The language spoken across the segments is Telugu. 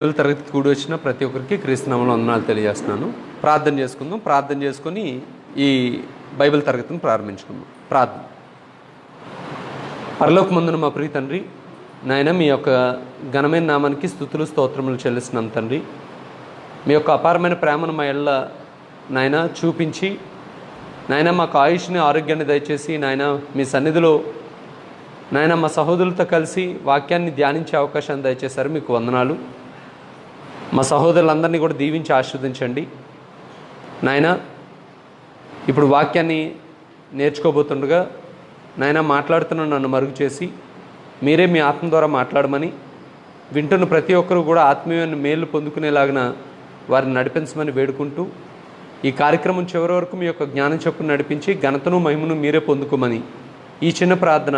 తరగతి కూడి వచ్చిన ప్రతి ఒక్కరికి క్రీస్తునామంలో వందనాలు తెలియజేస్తున్నాను. ప్రార్థన చేసుకుందాం. ప్రార్థన చేసుకుని ఈ బైబిల్ తరగతిని ప్రారంభించుకుందాం. ప్రార్థన. పరలోకమందున మా ప్రియ తండ్రి, నాయన మీ యొక్క ఘనమైన నామానికి స్తుతులు స్తోత్రములు చెల్లిస్తున్నాం తండ్రి. మీ యొక్క అపారమైన ప్రేమను మా ఎళ్ళ నాయన చూపించి, నాయన మాకు ఆయుష్ని ఆరోగ్యాన్ని దయచేసి, నాయన మీ సన్నిధిలో నాయన మా సహోదరులతో కలిసి వాక్యాన్ని ధ్యానించే అవకాశాన్ని దయచేశారు. మీకు వందనాలు. మా సహోదరులందరినీ కూడా దీవించి ఆశీర్వదించండి నాయన. ఇప్పుడు వాక్యాన్ని నేర్చుకోబోతుండగా నాయన మాట్లాడుతున్న నన్ను మరుగు చేసి మీరే మీ ఆత్మ ద్వారా మాట్లాడమని, వింటున్న ప్రతి ఒక్కరూ కూడా ఆత్మీయమైన మేలు పొందుకునేలాగిన వారిని నడిపించమని వేడుకుంటూ, ఈ కార్యక్రమం చివరి వరకు మీ యొక్క జ్ఞానం చొప్పున నడిపించి ఘనతను మహిమను మీరే పొందుకోమని ఈ చిన్న ప్రార్థన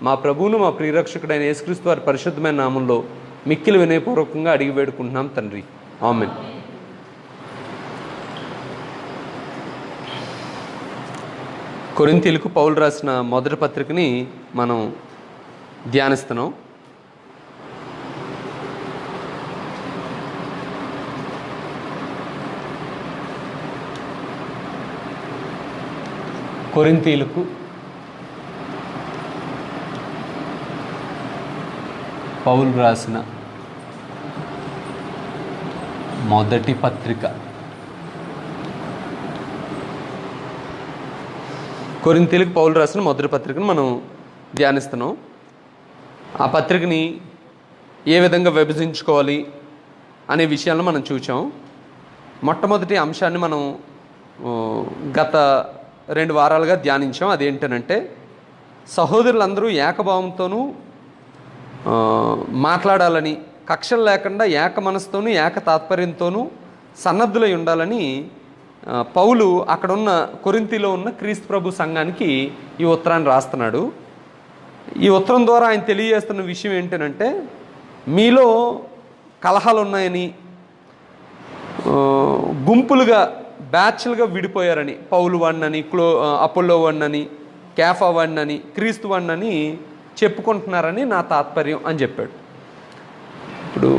మా ప్రభువును మా ప్రియరక్షకుడైన యేసుక్రీస్తు వారి పరిశుద్ధమైన నామంలో మిక్కిలి వినయపూర్వకంగా అడిగి వేడుకుంటున్నాం తండ్రి. ఆమేన్. కొరింథీయులకు పౌలు రాసిన మొదటి పత్రికని మనం ధ్యానిస్తున్నాం. కొరింథీయులకు పౌలు రాసిన మొదటి పత్రిక. కొరింథీయులకు పౌలు రాసిన మొదటి పత్రికను మనం ధ్యానిస్తున్నాం. ఆ పత్రికని ఏ విధంగా విభజించుకోవాలి అనే విషయాలను మనం చూసాం. మొట్టమొదటి అంశాన్ని మనం గత 2 వారాలుగా ధ్యానించాం. అదేంటనంటే, సహోదరులందరూ ఏకభావంతోనూ మాట్లాడాలని, కక్షలు లేకుండా ఏక మనసుతోనూ ఏక తాత్పర్యంతోనూ సన్నద్ధులై ఉండాలని పౌలు అక్కడున్న కొరింథీలో ఉన్న క్రీస్తు ప్రభు సంఘానికి ఈ ఉత్తరాన్ని రాస్తున్నాడు. ఈ ఉత్తరం ద్వారా ఆయన తెలియజేస్తున్న విషయం ఏంటంటే, మీలో కలహాలు ఉన్నాయని, గుంపులుగా బ్యాచ్లుగా విడిపోయారని, పౌలు వాడినని, అపోల్లో వాడినని, కేఫా వాడినని, క్రీస్తు వాడినని చెప్పుకుంటున్నారని నా తాత్పర్యం అని చెప్పాడు. ఇప్పుడు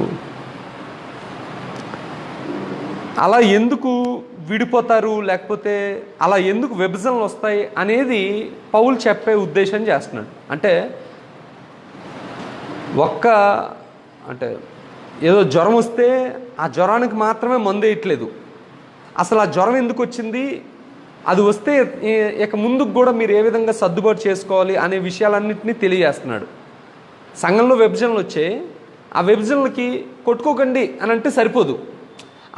అలా ఎందుకు విడిపోతారు, లేకపోతే అలా ఎందుకు విభజనలు వస్తాయి అనేది పౌలు చెప్పే ఉద్దేశం చేస్తున్నాడు. అంటే అంటే ఏదో జ్వరం వస్తే ఆ జ్వరానికి మాత్రమే మందు వేయట్లేదు. అసలు ఆ జ్వరం ఎందుకు వచ్చింది, అది వస్తే ఇక ముందుకు కూడా మీరు ఏ విధంగా సర్దుబాటు చేసుకోవాలి అనే విషయాలన్నింటినీ తెలియజేస్తున్నాడు. సంఘంలో విభజనలు వచ్చాయి, ఆ విభజనలకి కొట్టుకోకండి అని అంటే సరిపోదు.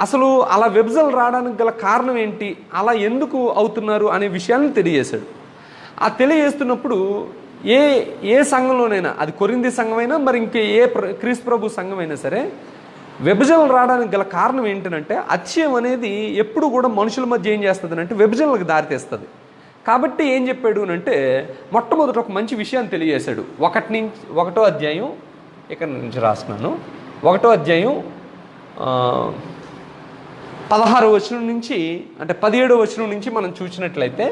అసలు అలా విభజనలు రావడానికి గల కారణం ఏంటి, అలా ఎందుకు అవుతున్నారు అనే విషయాలను తెలియజేశాడు. ఆ తెలియజేస్తున్నప్పుడు ఏ సంఘంలోనైనా, అది కొరింథీ సంఘమైనా మరి ఇంకే క్రీస్తు ప్రభు సంఘమైనా సరే, విభజనలు రావడానికి గల కారణం ఏంటంటే, అత్యయం అనేది ఎప్పుడు కూడా మనుషుల మధ్య ఏం చేస్తుంది అంటే విభజనలకు దారితీస్తుంది. కాబట్టి ఏం చెప్పాడు అంటే, మొట్టమొదటి ఒక మంచి విషయాన్ని తెలియజేశాడు. 1వ అధ్యాయం ఇక్కడ నుంచి రాస్తున్నాను. 1వ అధ్యాయం 16వ వచనం నుంచి, అంటే 17వ వచనం నుంచి మనం చూసినట్లయితే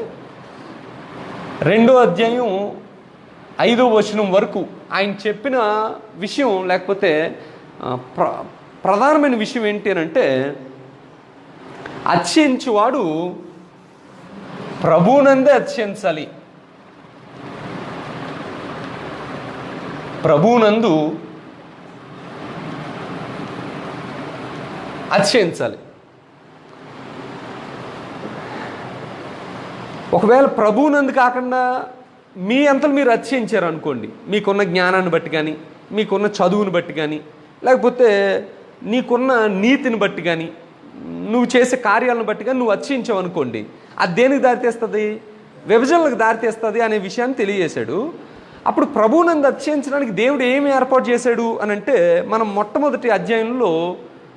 2వ అధ్యాయం 5వ వచనం వరకు ఆయన చెప్పిన విషయం, లేకపోతే ప్రధానమైన విషయం ఏంటి అంటే, అత్యంచువాడు ప్రభువునందే అత్యంచాలి, ప్రభువునందు అత్యంచాలి. ఒకవేళ ప్రభువునందు కాకుండా మీ అంతలు మీరు అత్యించారు అనుకోండి, మీకున్న జ్ఞానాన్ని బట్టి కానీ, మీకున్న చదువుని బట్టి కానీ, లేకపోతే నీకున్న నీతిని బట్టి కానీ, నువ్వు చేసే కార్యాలను బట్టి కానీ నువ్వు అత్యించావు అనుకోండి, అది దేనికి దారితీస్తుంది, విభజనలకు దారితీస్తుంది అనే విషయాన్ని తెలియజేశాడు. అప్పుడు ప్రభువునందు అత్యించడానికి దేవుడు ఏమి ఏర్పాటు చేశాడు అని అంటే, మనం మొట్టమొదటి అధ్యాయంలో,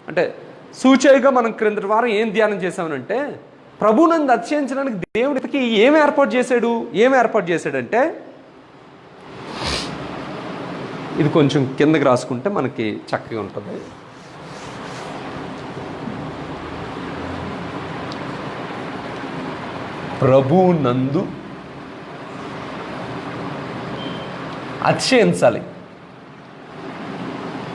అంటే సూచయగా మనం క్రిందటి వారం ఏం ధ్యానం చేసామనంటే, ప్రభువునందు అత్యించడానికి దేవుడికి ఏమి ఏర్పాటు చేశాడంటే, ఇది కొంచెం కిందకి రాసుకుంటే మనకి చక్కగా ఉంటుంది. ప్రభువునందు అతిశయించాలి.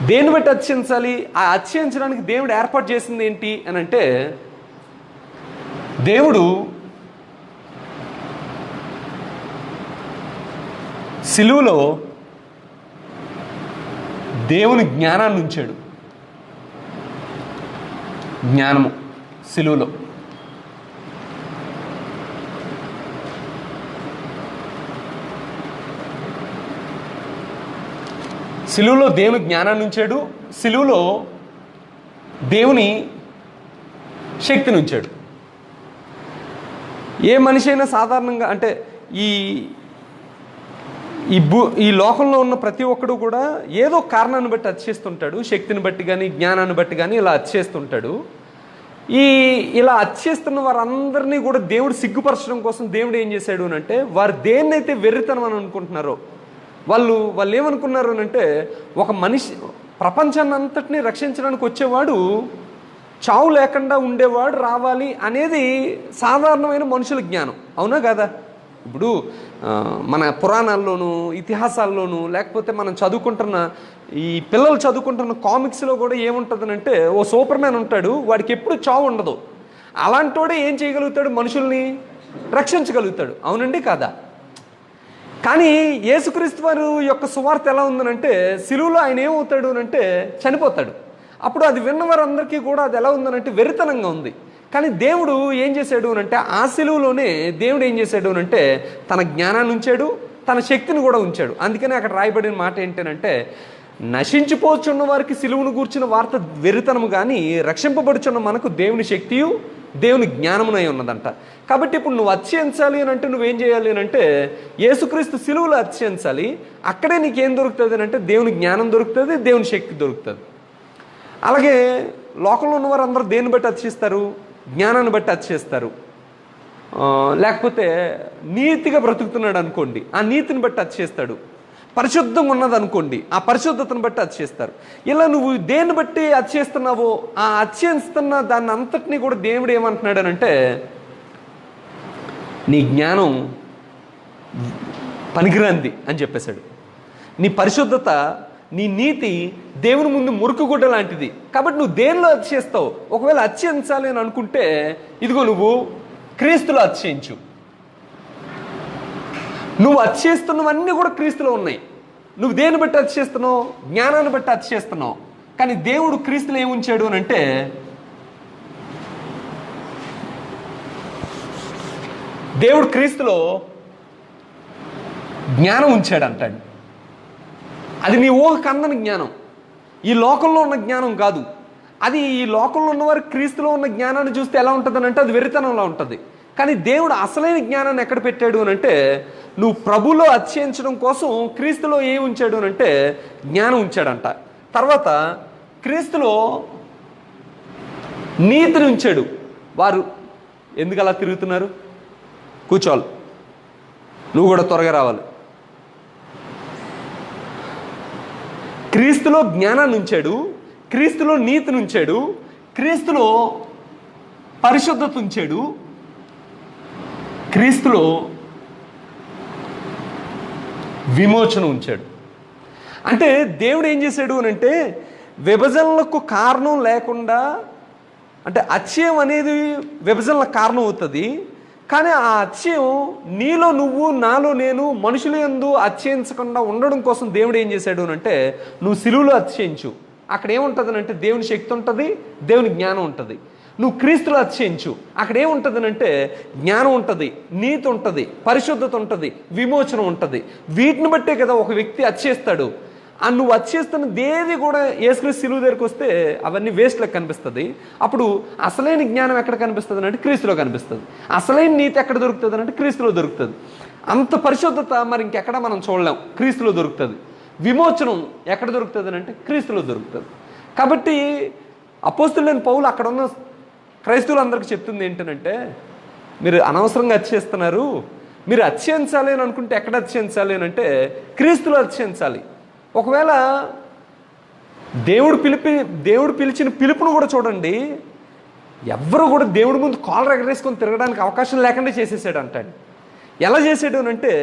దేన్ని బట్టి అతిశయించాలి? ఆ అతిశయించడానికి దేవుడు ఏర్పాటు చేసింది ఏంటి అని అంటే, దేవుడు సిలువలో దేవుని జ్ఞానాన్ని ఉంచాడు. జ్ఞానము సిలువలో. సిలువలో దేవుని జ్ఞానాన్ని ఉంచాడు, సిలువలో దేవుని శక్తిని ఉంచాడు. ఏ మనిషి అయినా సాధారణంగా అంటే ఈ లోకంలో ఉన్న ప్రతి ఒక్కడు కూడా ఏదో కారణాన్ని బట్టి అతిశయిస్తుంటాడు, శక్తిని బట్టి కానీ జ్ఞానాన్ని బట్టి కానీ ఇలా అతిశయిస్తుంటాడు. ఇలా అతిశయిస్తున్న వారందరినీ కూడా దేవుడు సిగ్గుపరచడం కోసం దేవుడు ఏం చేశాడు అని అంటే, వారు దేన్నైతే వెర్రితనం అని అనుకుంటున్నారో, వాళ్ళు ఏమనుకున్నారు అని అంటే, ఒక మనిషి ప్రపంచాన్ని అంతటినీ రక్షించడానికి వచ్చేవాడు చావు లేకుండా ఉండేవాడు రావాలి అనేది సాధారణమైన మనుషుల జ్ఞానం. అవునా కదా? ఇప్పుడు మన పురాణాల్లోనూ ఇతిహాసాల్లోనూ లేకపోతే మనం చదువుకుంటున్న ఈ పిల్లలు చదువుకుంటున్న కామిక్స్లో కూడా ఏముంటుందనంటే, ఓ సూపర్ మ్యాన్ ఉంటాడు, వాడికి ఎప్పుడు చావు ఉండదు. అలాంటోడే ఏం చేయగలుగుతాడు? మనుషుల్ని రక్షించగలుగుతాడు. అవునండి కాదా? కానీ యేసుక్రీస్తు వారి యొక్క సువార్త ఎలా ఉందనంటే, సిలువలో ఆయన ఏమవుతాడు అంటే చనిపోతాడు. అప్పుడు అది విన్నవారందరికీ కూడా అది ఎలా ఉందనంటే వెరితనంగా ఉంది. కానీ దేవుడు ఏం చేశాడు అనంటే, ఆ సిలువలోనే దేవుడు ఏం చేశాడు అనంటే తన జ్ఞానాన్ని ఉంచాడు, తన శక్తిని కూడా ఉంచాడు. అందుకనే అక్కడ రాయబడిన మాట ఏంటంటే, నశించిపోచున్న వారికి సిలువను గూర్చిన వార్త వెరితనము కానీ రక్షింపబడుచున్న మనకు దేవుని శక్తియు దేవుని జ్ఞానమునై ఉన్నదంట. కాబట్టి ఇప్పుడు నువ్వు అతిశయించాలి అని అంటే నువ్వేం చేయాలి అని అంటే, యేసుక్రీస్తు సిలువలో అతిశయించాలి. అక్కడే నీకేం దొరుకుతుంది అంటే దేవుని జ్ఞానం దొరుకుతుంది, దేవుని శక్తి దొరుకుతుంది. అలాగే లోకంలో ఉన్నవారు అందరూ దేన్ని బట్టి అతిశయిస్తారు? జ్ఞానాన్ని బట్టి అతిశయిస్తారు. లేకపోతే నీతిగా బ్రతుకుతున్నాడు అనుకోండి, ఆ నీతిని బట్టి అతిశయిస్తాడు. పరిశుద్ధంగా ఉన్నది అనుకోండి, ఆ పరిశుద్ధతను బట్టి అతిశయిస్తారు. ఇలా నువ్వు దేన్ని బట్టి అతిశయిస్తున్నావో ఆ అతిశయిస్తున్న దాన్ని అంతటినీ కూడా దేవుడు ఏమంటున్నాడు అంటే, నీ జ్ఞానం పనికిరాంది అని చెప్పేశాడు. నీ పరిశుద్ధత, నీ నీతి దేవుని ముందు మురుకుగుడ్డ లాంటిది. కాబట్టి నువ్వు దేనిలో అతిశయిస్తావు? ఒకవేళ అతిశయించాలి అని అనుకుంటే ఇదిగో నువ్వు క్రీస్తులో అతిశయించు. నువ్వు అతిశయిస్తున్నవన్నీ కూడా క్రీస్తులో ఉన్నాయి. నువ్వు దేన్ని బట్టి అతిశయిస్తున్నావు? జ్ఞానాన్ని బట్టి అతిశయిస్తున్నావు. కానీ దేవుడు క్రీస్తులో ఏముంచాడు అని అంటే, దేవుడు క్రీస్తులో జ్ఞానం ఉంచాడు అంటాడు. అది నీ ఊహకు అందని జ్ఞానం, ఈ లోకంలో ఉన్న జ్ఞానం కాదు. అది ఈ లోకంలో ఉన్నవారు క్రీస్తులో ఉన్న జ్ఞానాన్ని చూస్తే ఎలా ఉంటుందని అంటే అది వెరితనంలా ఉంటుంది. కానీ దేవుడు అసలైన జ్ఞానాన్ని ఎక్కడ పెట్టాడు అని అంటే, నువ్వు ప్రభులో అతిశయించడం కోసం క్రీస్తులో ఏం ఉంచాడు అని అంటే జ్ఞానం ఉంచాడంట. తర్వాత క్రీస్తులో నీతిని ఉంచాడు. వారు ఎందుకు అలా తిరుగుతున్నారు? కూర్చోవాలి, నువ్వు కూడా త్వరగా రావాలి. క్రీస్తులో జ్ఞానాన్ని ఉంచాడు, క్రీస్తులో నీతిని ఉంచాడు, క్రీస్తులో పరిశుద్ధత ఉంచాడు, క్రీస్తులో విమోచన ఉంచాడు. అంటే దేవుడు ఏం చేశాడు అని అంటే, విభజనలకు కారణం లేకుండా, అంటే అతిశయం అనేది విభజనలకు కారణం అవుతుంది. కానీ ఆ అతిశయం నీలో నువ్వు, నాలో నేను, మనుషుల యందు అతిశయించకుండా ఉండడం కోసం దేవుడు ఏం చేశాడు అని అంటే, నువ్వు సిలువలో అతిశయించు. అక్కడ ఏముంటుంది అంటే దేవుని శక్తి ఉంటుంది, దేవుని జ్ఞానం ఉంటుంది. నువ్వు క్రీస్తులో అతిశయించు. అక్కడ ఏముంటుంది అంటే జ్ఞానం ఉంటుంది, నీతి ఉంటుంది, పరిశుద్ధత ఉంటుంది, విమోచన ఉంటుంది. వీటిని బట్టే కదా ఒక వ్యక్తి అతిశయిస్తాడు. నువ్వు అతిశయిస్తున్నది ఏది కూడా యేసుక్రీస్తు సిలువ దగ్గరికి వస్తే అవన్నీ వేస్ట్లకు కనిపిస్తుంది. అప్పుడు అసలైన జ్ఞానం ఎక్కడ కనిపిస్తుంది అంటే క్రీస్తులో కనిపిస్తుంది. అసలైన నీతి ఎక్కడ దొరుకుతుంది అంటే క్రీస్తులో దొరుకుతుంది. అంత పరిశుద్ధత మరి ఇంకెక్కడ మనం చూడలేం, క్రీస్తులో దొరుకుతుంది. విమోచనం ఎక్కడ దొరుకుతుంది అంటే క్రీస్తులో దొరుకుతుంది. కాబట్టి అపోస్తులైన పౌలు అక్కడ ఉన్న క్రైస్తవులందరికీ చెప్తుంది ఏంటంటే, మీరు అనవసరంగా అతిశయిస్తున్నారు. మీరు అతిశయించాలి అని అనుకుంటే ఎక్కడ అతిశయించాలి అని అంటే క్రీస్తులో అతిశయించాలి. ఒకవేళ దేవుడు పిలిచిన పిలుపును కూడా చూడండి, ఎవ్వరు కూడా దేవుడి ముందు కాలర్ ఎగరేసుకొని తిరగడానికి అవకాశం లేకుండా చేసేసాడు అంటాడు. ఎలా చేసాడు అని అంటే,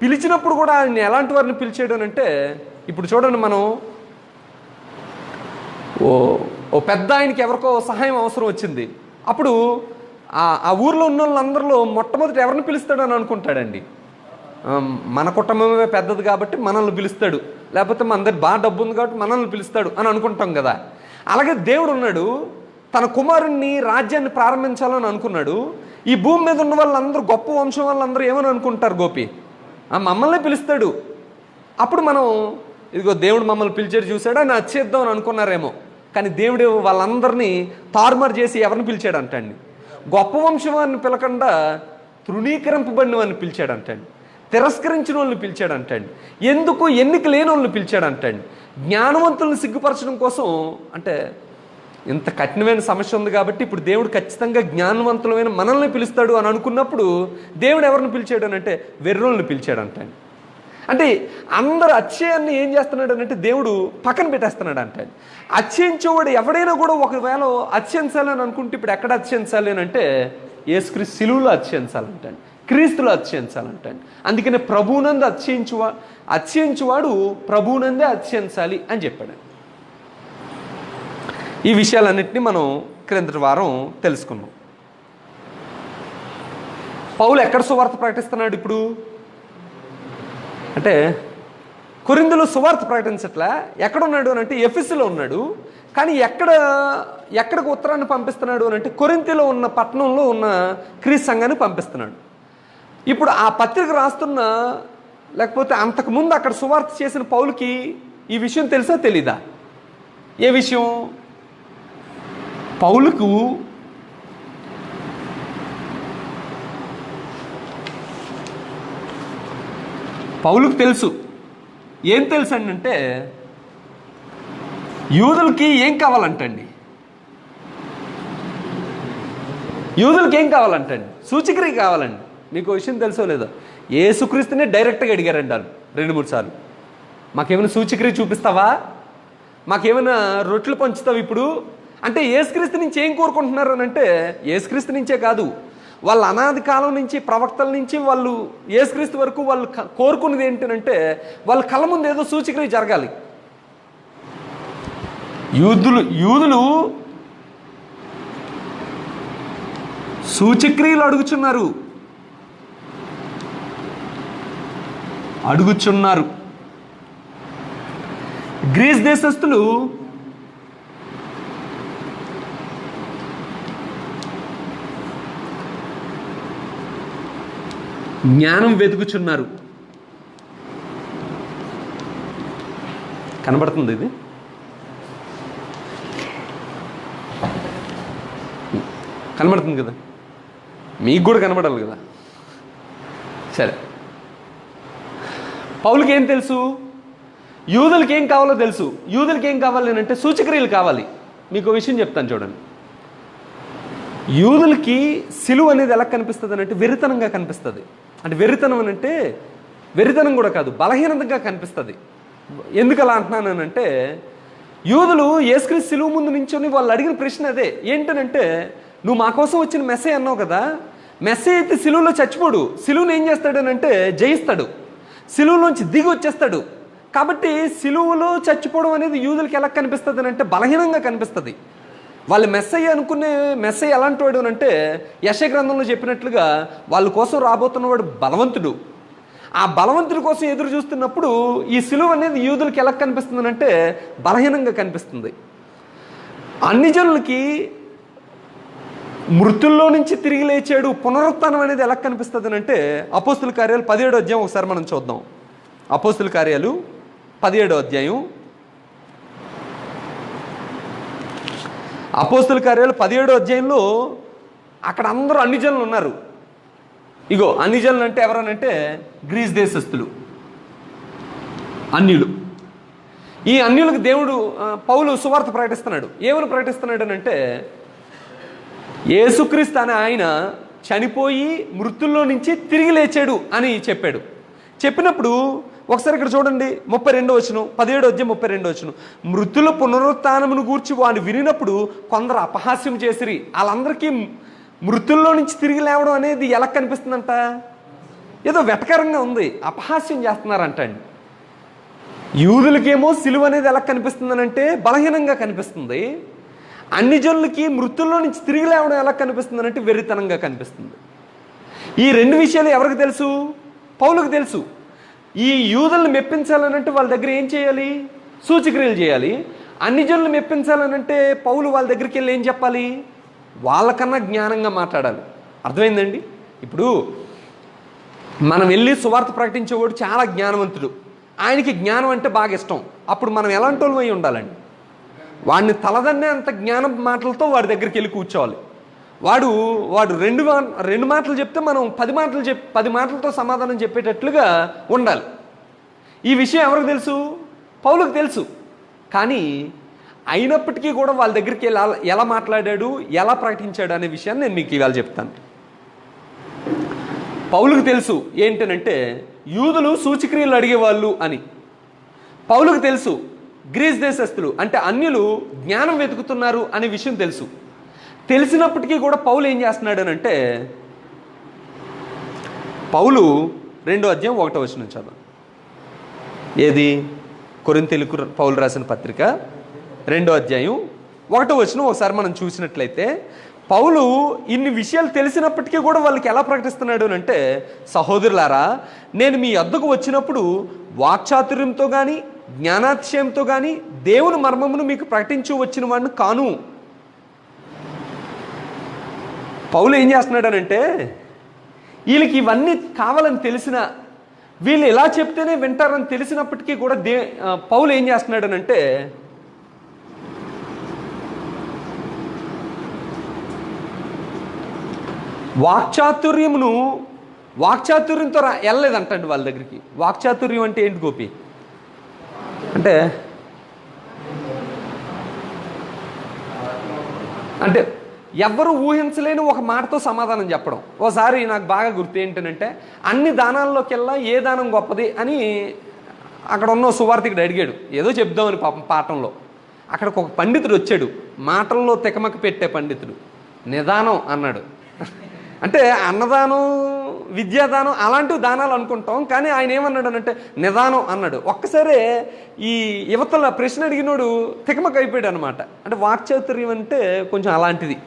పిలిచినప్పుడు కూడా ఆయన ఎలాంటి వారిని పిలిచాడు అని అంటే, ఇప్పుడు చూడండి, మనం ఓ ఓ పెద్ద ఆయనకి ఎవరికో సహాయం అవసరం వచ్చింది. అప్పుడు ఆ ఊర్లో ఉన్న వాళ్ళందరిలో మొట్టమొదటి ఎవరిని పిలుస్తాడు అని అనుకుంటాడండి. మన కుటుంబమే పెద్దది కాబట్టి మనల్ని పిలుస్తాడు, లేకపోతే మన దగ్గర బాగా డబ్బు ఉంది కాబట్టి మనల్ని పిలుస్తాడు అని అనుకుంటాం కదా. అలాగే దేవుడు ఉన్నాడు, తన కుమారుణ్ణి రాజ్యాన్ని ప్రారంభించాలని అనుకున్నాడు. ఈ భూమి మీద ఉన్న వాళ్ళందరూ, గొప్ప వంశం వాళ్ళందరూ ఏమని అనుకుంటారు? గోపి మమ్మల్ని పిలుస్తాడు. అప్పుడు మనం ఇదిగో దేవుడు మమ్మల్ని పిలిచాడు చూశాడు అని వచ్చేద్దాం అని అనుకున్నారేమో. కానీ దేవుడు వాళ్ళందరినీ తారుమారు చేసి ఎవరిని పిలిచాడంటండి? గొప్ప వంశం వారిని పిలకుండా తృణీకరింపబడిన వారిని పిలిచాడంటండి. తిరస్కరించిన వాళ్ళని పిలిచాడంటండి. ఎందుకు? ఎన్నిక లేని వాళ్ళని పిలిచాడంటండి. జ్ఞానవంతులను సిగ్గుపరచడం కోసం. అంటే ఇంత కఠినమైన సమస్య ఉంది కాబట్టి ఇప్పుడు దేవుడు ఖచ్చితంగా జ్ఞానవంతులమైన మనల్ని పిలుస్తాడు అని అనుకున్నప్పుడు దేవుడు ఎవరిని పిలిచాడు అని అంటే వెర్రోళ్ళని పిలిచాడంటండి. అంటే అందరు అచ్చయాన్ని ఏం చేస్తున్నాడు అంటే దేవుడు పక్కన పెట్టేస్తున్నాడు అంటే. అచ్చయించేవాడు ఎవడైనా కూడా ఒకవేళ అత్యంచాలని అనుకుంటే ఇప్పుడు ఎక్కడ అత్యంచాలి అని అంటే యేసుక్రీస్తు సిలువలో అత్యంచాలంటాడు, క్రీస్తులో అత్యంచాలంటాడు. అందుకనే ప్రభువునందు అత్యంచువాడు ప్రభువునందే అత్యంచాలి అని చెప్పాడు. ఈ విషయాలన్నింటినీ మనం క్రిందటి వారం తెలుసుకున్నాం. పౌలు ఎక్కడ సువార్త ప్రకటిస్తున్నాడు ఇప్పుడు అంటే? కొరింథీలో సువార్త ప్రకటించట్లా. ఎక్కడున్నాడు అని అంటే ఎఫెసులో ఉన్నాడు. కానీ ఎక్కడికి ఉత్తరాన్ని పంపిస్తున్నాడు అని అంటే కొరింథీలో ఉన్న పట్టణంలో ఉన్న క్రీస్తు సంఘాన్ని పంపిస్తున్నాడు. ఇప్పుడు ఆ పత్రిక రాస్తున్న, లేకపోతే అంతకుముందు అక్కడ సువార్త చేసిన పౌలుకి ఈ విషయం తెలుసా తెలీదా? ఏ విషయం? పౌలుకు తెలుసు. ఏం తెలుసు అంటే యూదులకి ఏం కావాలంటండి? యూదులకి ఏం కావాలంటండి? సూచక్రియ కావాలండి. మీకు విషయం తెలుసో లేదో, యేసుక్రీస్తునే డైరెక్ట్గా అడిగారండి వాళ్ళు 2-3 సార్లు. మాకేమైనా సూచక్రియ చూపిస్తావా? మాకేమైనా రొట్టెలు పంచుతావు ఇప్పుడు అంటే? యేసుక్రీస్తు నుంచి ఏం కోరుకుంటున్నారు అని అంటే యేసుక్రీస్తు నుంచే కాదు, వాళ్ళ అనాది కాలం నుంచి, ప్రవక్తల నుంచి వాళ్ళు యేసుక్రీస్తు వరకు వాళ్ళు కోరుకున్నది ఏంటంటే వాళ్ళ కళ్ళ ముందు ఏదో సూచక్రియ జరగాలి. యూదులు సూచక్రియలు అడుగుచున్నారు. గ్రీస్ దేశస్థులు జ్ఞానం వెతుకుచున్నారు. కనబడుతుంది ఇది? కనబడుతుంది కదా? మీకు కూడా కనబడాలి కదా? సరే, పౌలుకి ఏం తెలుసు? యూదులకి ఏం కావాలో తెలుసు. యూదులకి ఏం కావాలి అంటే సూచక్రియలు కావాలి. మీకు విషయం చెప్తాను చూడండి. యూదులకి సిలువ అనేది ఎలా కనిపిస్తుంది అంటే వెరితనంగా కనిపిస్తుంది. అంటే వెరితనం అని అంటే వెరితనం కూడా కాదు, బలహీనతగా కనిపిస్తుంది. ఎందుకు అలా అంటున్నానంటే యూదులు యేసుక్రీస్తు సిలువ ముందు నించొని వాళ్ళు అడిగిన ప్రశ్న అదే. ఏంటనంటే, నువ్వు మా కోసం వచ్చిన మెస్సే అన్నావు కదా, మెస్సే అయితే సిలువలో చచ్చిపోడు, సిలువను ఏం చేస్తాడనంటే జయిస్తాడు, సిలువలోంచి దిగి వచ్చేస్తాడు. కాబట్టి సిలువలో చచ్చిపోవడం అనేది యూదులకి ఎలా కనిపిస్తుంది అని అంటే బలహీనంగా కనిపిస్తుంది. వాళ్ళు మెస్సయ్య అనుకునే మెస్సయ్య ఎలాంటి వాడు అంటే యెషయా గ్రంథంలో చెప్పినట్లుగా వాళ్ళ కోసం రాబోతున్నవాడు బలవంతుడు. ఆ బలవంతుడి కోసం ఎదురు చూస్తున్నప్పుడు ఈ సిలువ అనేది యూదులకి ఎలా కనిపిస్తుంది అంటే బలహీనంగా కనిపిస్తుంది. అన్ని జనులకి మృతుల్లో నుంచి తిరిగి లేచాడు, పునరుత్థానం అనేది ఎలా కనిపిస్తుంది అంటే అపోస్తుల కార్యాలు 17వ అధ్యాయం ఒకసారి మనం చూద్దాం. అపోస్తుల కార్యాలు 17వ అధ్యాయం. అపోస్తుల కార్యాలు 17వ అధ్యాయంలో అక్కడ అందరూ అన్ని జనులు ఉన్నారు. ఇగో అన్ని జనులు అంటే ఎవరనంటే గ్రీస్ దేశస్థులు, అన్యులు. ఈ అన్యులకు దేవుడు పౌలు సువార్త ప్రకటిస్తున్నాడు. ఏమని ప్రకటిస్తున్నాడు అని అంటే యేసుక్రీస్తు అనే ఆయన చనిపోయి మృతుల్లో నుంచి తిరిగి లేచాడు అని చెప్పాడు. చెప్పినప్పుడు ఒకసారి ఇక్కడ చూడండి 32వ వచనం, 17వ అధ్యాయం 32వ వచనం. మృతుల పునరుత్థానమును గూర్చి వాడు వినినప్పుడు కొందరు అపహాస్యం చేసిరి. వాళ్ళందరికీ మృతుల్లో నుంచి తిరిగి లేవడం అనేది ఎలా కనిపిస్తుందంట? ఏదో వెటకరంగా ఉంది, అపహాస్యం చేస్తున్నారంట అండి. యూదులకేమో సిలువ అనేది ఎలా కనిపిస్తుందనంటే బలహీనంగా కనిపిస్తుంది. అన్ని జనులకి మృతుల్లో నుంచి తిరిగి లేవడం ఎలా కనిపిస్తుందనంటే వెర్రితనంగా కనిపిస్తుంది. ఈ రెండు విషయాలు ఎవరికి తెలుసు? పౌలుకు తెలుసు. ఈ యూదులను మెప్పించాలనంటే వాళ్ళ దగ్గర ఏం చేయాలి? సూచక్రియలు చేయాలి. అన్ని జనులు మెప్పించాలనంటే పౌలు వాళ్ళ దగ్గరికి వెళ్ళి ఏం చెప్పాలి? వాళ్ళకన్నా జ్ఞానంగా మాట్లాడాలి. అర్థమైందండి? ఇప్పుడు మనం వెళ్ళి సువార్త ప్రకటించేవాడు చాలా జ్ఞానవంతుడు, ఆయనకి జ్ఞానం అంటే బాగా ఇష్టం. అప్పుడు మనం ఎలాంటి వాళ్ళం అయి ఉండాలండి? వాడిని తలదన్నే అంత జ్ఞానం మాటలతో వాడి దగ్గరికి వెళ్ళి కూర్చోవాలి. వాడు రెండు మాటలు చెప్తే మనం 10 మాటలతో సమాధానం చెప్పేటట్లుగా ఉండాలి. ఈ విషయం ఎవరికి తెలుసు? పౌలుకు తెలుసు. కానీ అయినప్పటికీ కూడా వాళ్ళ దగ్గరికి ఎలా మాట్లాడాడు, ఎలా ప్రకటించాడు అనే విషయాన్ని నేను మీకు ఇవాళ చెప్తాను. పౌలుకు తెలుసు ఏంటనంటే యూదులు సూచక్రియలు అడిగేవాళ్ళు అని. పౌలుకు తెలుసు గ్రీస్ దేశస్థులు అంటే అన్యులు జ్ఞానం వెతుకుతున్నారు అనే విషయం తెలుసు. తెలిసినప్పటికీ కూడా పౌలు ఏం చేస్తున్నాడు అంటే, పౌలు 2వ అధ్యాయం 1వ వచనం చదువు. ఏది? కొరింథీయులకు పౌలు రాసిన పత్రిక 2వ అధ్యాయం 1వ వచనం ఒకసారి మనం చూసినట్లయితే, పౌలు ఇన్ని విషయాలు తెలిసినప్పటికీ కూడా వాళ్ళకి ఎలా ప్రకటిస్తున్నాడు అంటే, సహోదరులారా, నేను మీ వద్దకు వచ్చినప్పుడు వాక్చాతుర్యంతో కానీ జ్ఞానాతిశయంతో కానీ దేవుని మర్మమును మీకు ప్రకటించు వచ్చిన వాడిని కాను. పౌలు ఏం చేస్తున్నాడనంటే, వీళ్ళకి ఇవన్నీ కావాలని తెలిసిన, వీళ్ళు ఎలా చెప్తేనే వింటారని తెలిసినప్పటికీ కూడా పౌలు ఏం చేస్తున్నాడనంటే, వాక్చాతుర్యంతో వెళ్ళలేదంటండి వాళ్ళ దగ్గరికి. వాక్చాతుర్యం అంటే ఏంటి గోపి? అంటే ఎవరు ఊహించలేని ఒక మాటతో సమాధానం చెప్పడం. ఓసారి నాకు బాగా గుర్తు ఏంటంటే, అన్ని దానాల్లోకెల్లా ఏ దానం గొప్పది అని అక్కడ ఉన్న సువార్థికుడు అడిగాడు. ఏదో చెప్దామని పాపం పాఠంలో. అక్కడికి ఒక పండితుడు వచ్చాడు, మాటల్లో తికమక పెట్టే పండితుడు. నిదానం అన్నాడు. అంటే అన్నదానం, విద్యాదానం అలాంటివి దానాలు అనుకుంటాం, కానీ ఆయన ఏమన్నాడు అంటే నిదానం అన్నాడు. ఒక్కసారే ఈ యువతల ప్రశ్న అడిగినోడు తికమక అయిపోయాడు అనమాట. అంటే వాక్చాతుర్యం అంటే కొంచెం అలాంటిది.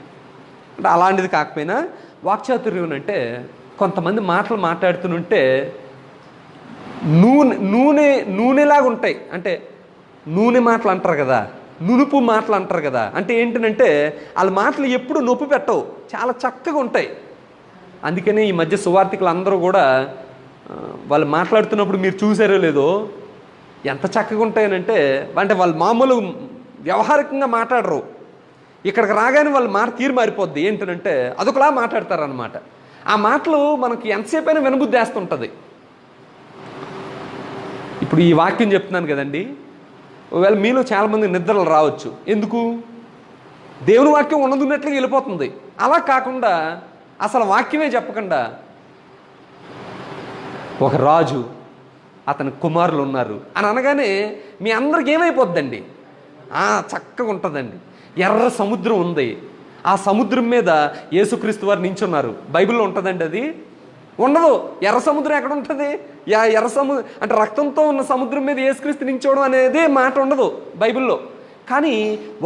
అంటే అలాంటిది కాకపోయినా వాక్చాతుర్యం అంటే కొంతమంది మాటలు మాట్లాడుతుంటే నూనెలాగా ఉంటాయి. అంటే నూనె మాటలు అంటారు కదా, నునుపు మాటలు అంటారు కదా. అంటే ఏంటంటే వాళ్ళ మాటలు ఎప్పుడు నొప్పి పెట్టవు, చాలా చక్కగా ఉంటాయి. అందుకనే ఈ మధ్య సువార్థికులు అందరూ కూడా వాళ్ళు మాట్లాడుతున్నప్పుడు మీరు చూసారో లేదో ఎంత చక్కగా ఉంటాయనంటే, అంటే వాళ్ళు మామూలు వ్యవహారికంగా మాట్లాడరు. ఇక్కడికి రాగానే వాళ్ళ మాట తీరు మారిపోద్ది. ఏంటంటే అదొకలా మాట్లాడతారనమాట. ఆ మాటలు మనకి ఎంతసేపు అయినా వినబుద్ధి వేస్తుంటుంది. ఇప్పుడు ఈ వాక్యం చెప్తున్నాను కదండి, ఒకవేళ మీలో చాలామంది నిద్రలు రావచ్చు. ఎందుకు? దేవుని వాక్యం ఉన్నదున్నట్లుగా వెళ్ళిపోతుంది. అలా కాకుండా అసలు వాక్యమే చెప్పకుండా, ఒక రాజు, అతని కుమారులు ఉన్నారు అని అనగానే మీ అందరికి ఏమైపోద్దండి? చక్కగా ఉంటుందండి. ఎర్ర సముద్రం ఉంది, ఆ సముద్రం మీద యేసుక్రీస్తు వారు నించున్నారు. బైబిల్లో ఉంటుందండి? అది ఉండదు. ఎర్ర సముద్రం ఎక్కడ ఉంటుంది? ఎర్ర సముద్రం అంటే రక్తంతో ఉన్న సముద్రం మీద యేసుక్రీస్తు నించోవడం అనేది మాట ఉండదు బైబిల్లో. కానీ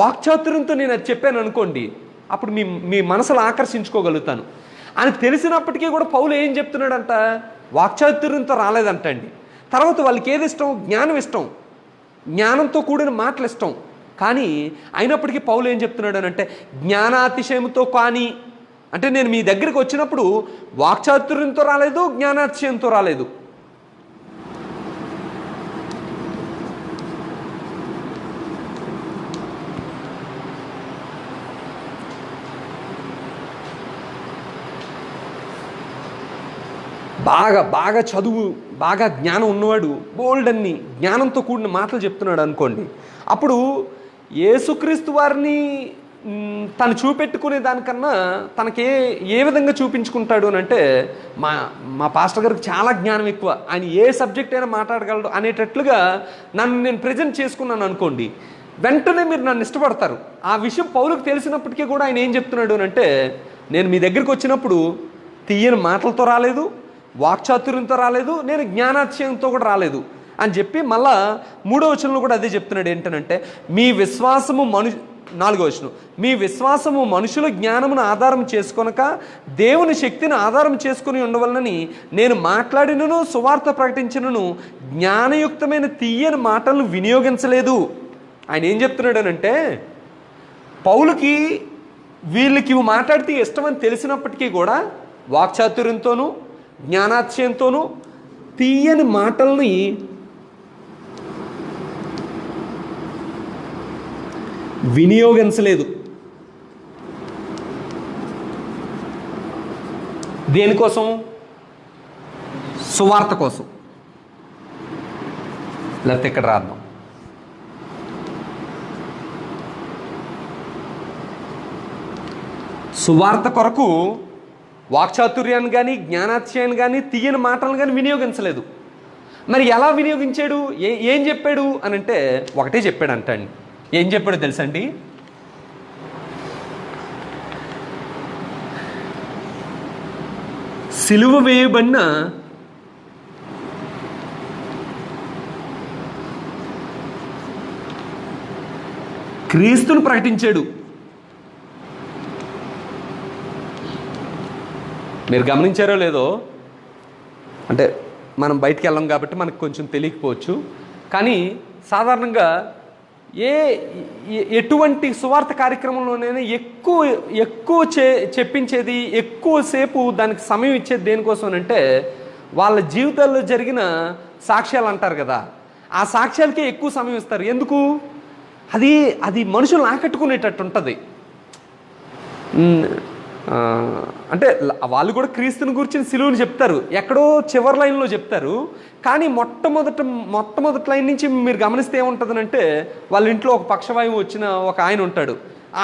వాక్చాతుర్యంతో నేను అది చెప్పాను అనుకోండి, అప్పుడు మీ మనసులో ఆకర్షించుకోగలుగుతాను అని తెలిసినప్పటికీ కూడా పౌలు ఏం చెప్తున్నాడంట? వాక్చాతుర్యంతో రాలేదంటండి. తర్వాత వాళ్ళకి ఏది ఇష్టం? జ్ఞానం ఇష్టం, జ్ఞానంతో కూడిన మాటలు ఇష్టం. కానీ అయినప్పటికీ పౌలు ఏం చెప్తున్నాడు అంటే, జ్ఞానాతిశయంతో కానీ, అంటే నేను మీ దగ్గరికి వచ్చినప్పుడు వాక్చాతుర్యంతో రాలేదు, జ్ఞానాతిశయంతో రాలేదు. బాగా చదువు, బాగా జ్ఞానం ఉన్నవాడు బోల్డ్ అన్ని జ్ఞానంతో కూడిన మాటలు చెప్తున్నాడు అనుకోండి, అప్పుడు యేసుక్రీస్తు వారిని తను చూపెట్టుకునే దానికన్నా తనకి ఏ విధంగా చూపించుకుంటాడు అని అంటే, మా పాస్టర్ గారికి చాలా జ్ఞానం ఎక్కువ, ఆయన ఏ సబ్జెక్ట్ అయినా మాట్లాడగలడు అనేటట్లుగా నేను ప్రజెంట్ చేసుకున్నాను అనుకోండి, వెంటనే మీరు నన్ను ఇష్టపడతారు. ఆ విషయం పౌలుకు తెలిసినప్పటికీ కూడా ఆయన ఏం చెప్తున్నాడు అని అంటే, నేను మీ దగ్గరికి వచ్చినప్పుడు తీయని మాటలతో రాలేదు, వాక్చాతుర్యంతో రాలేదు, నేను జ్ఞానాతిశయంతో కూడా రాలేదు. అని చెప్పి మళ్ళా 3వ వచనంలో కూడా అదే చెప్తున్నాడు. ఏంటనంటే మీ విశ్వాసము 4వ వచనం, మీ విశ్వాసము మనుషుల జ్ఞానమును ఆధారం చేసుకొనక దేవుని శక్తిని ఆధారం చేసుకుని ఉండవలనని నేను మాట్లాడినను సువార్త ప్రకటించినను జ్ఞానయుక్తమైన తీయని మాటలను వినియోగించలేదు. ఆయన ఏం చెప్తున్నాడనంటే, పౌలుకి వీళ్ళకి ఇవి మాట్లాడితే ఇష్టమని తెలిసినప్పటికీ కూడా వాక్చాతుర్యంతోనూ జ్ఞానాతిశయంతోనూ తీయని మాటల్ని వినియోగించలేదు. దేనికోసం? సువార్త కోసం. లేకపోతే ఇక్కడ రాద్దాం, సువార్త కొరకు వాక్చాతుర్యాన్ని కానీ జ్ఞానాతిశయాన్ని కానీ తీయని మాటలను కానీ వినియోగించలేదు. మరి ఎలా వినియోగించాడు? ఏం చెప్పాడు అని అంటే ఒకటే చెప్పాడు అంటండి. ఏం చెప్పాడో తెలుసండి? సిలువ వేయబడిన క్రీస్తును ప్రకటించాడు. మీరు గమనించారో లేదో, అంటే మనం బయటికి వెళ్ళాం కాబట్టి మనకు కొంచెం తెలియకపోవచ్చు, కానీ సాధారణంగా ఎటువంటి సువార్త కార్యక్రమంలోనైనా ఎక్కువ చెప్పించేది, ఎక్కువసేపు దానికి సమయం ఇచ్చేది దేనికోసం అంటే వాళ్ళ జీవితాల్లో జరిగిన సాక్ష్యాలు అంటారు కదా, ఆ సాక్ష్యాలకే ఎక్కువ సమయం ఇస్తారు. ఎందుకు? అది మనుషులను ఆకట్టుకునేటట్టు ఉంటుంది. అంటే వాళ్ళు కూడా క్రీస్తుని గురించిన సిలువని చెప్తారు, ఎక్కడో చివరి లైన్లో చెప్తారు. కానీ మొట్టమొదటి లైన్ నుంచి మీరు గమనిస్తే ఏముంటుందనంటే, వాళ్ళ ఇంట్లో ఒక పక్షవాయువు వచ్చిన ఒక ఆయన ఉంటాడు.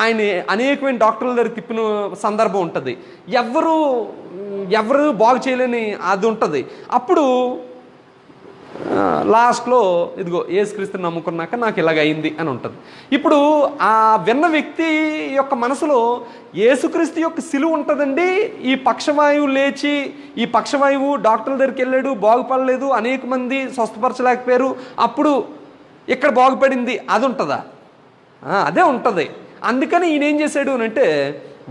ఆయన అనేకమైన డాక్టర్ల దగ్గర తిప్పిన సందర్భం ఉంటుంది. ఎవరు బాగు చేయలేని అది ఉంటుంది. అప్పుడు లాస్ట్లో ఇదిగో యేసుక్రీస్తుని నమ్ముకున్నాక నాకు ఇలాగ అయింది అని ఉంటుంది. ఇప్పుడు ఆ విన్న వ్యక్తి యొక్క మనసులో యేసుక్రీస్తు యొక్క సిలువ ఉంటుందండి. ఈ పక్షవాయువు లేచి, ఈ పక్షవాయువు డాక్టర్ల దగ్గరికి వెళ్ళాడు, బాగుపడలేదు, అనేక మంది స్వస్థపరచలేకపోయారు, అప్పుడు ఇక్కడ బాగుపడింది, అది ఉంటుందా? అదే ఉంటుంది. అందుకని ఈయన ఏం చేశాడు అని అంటే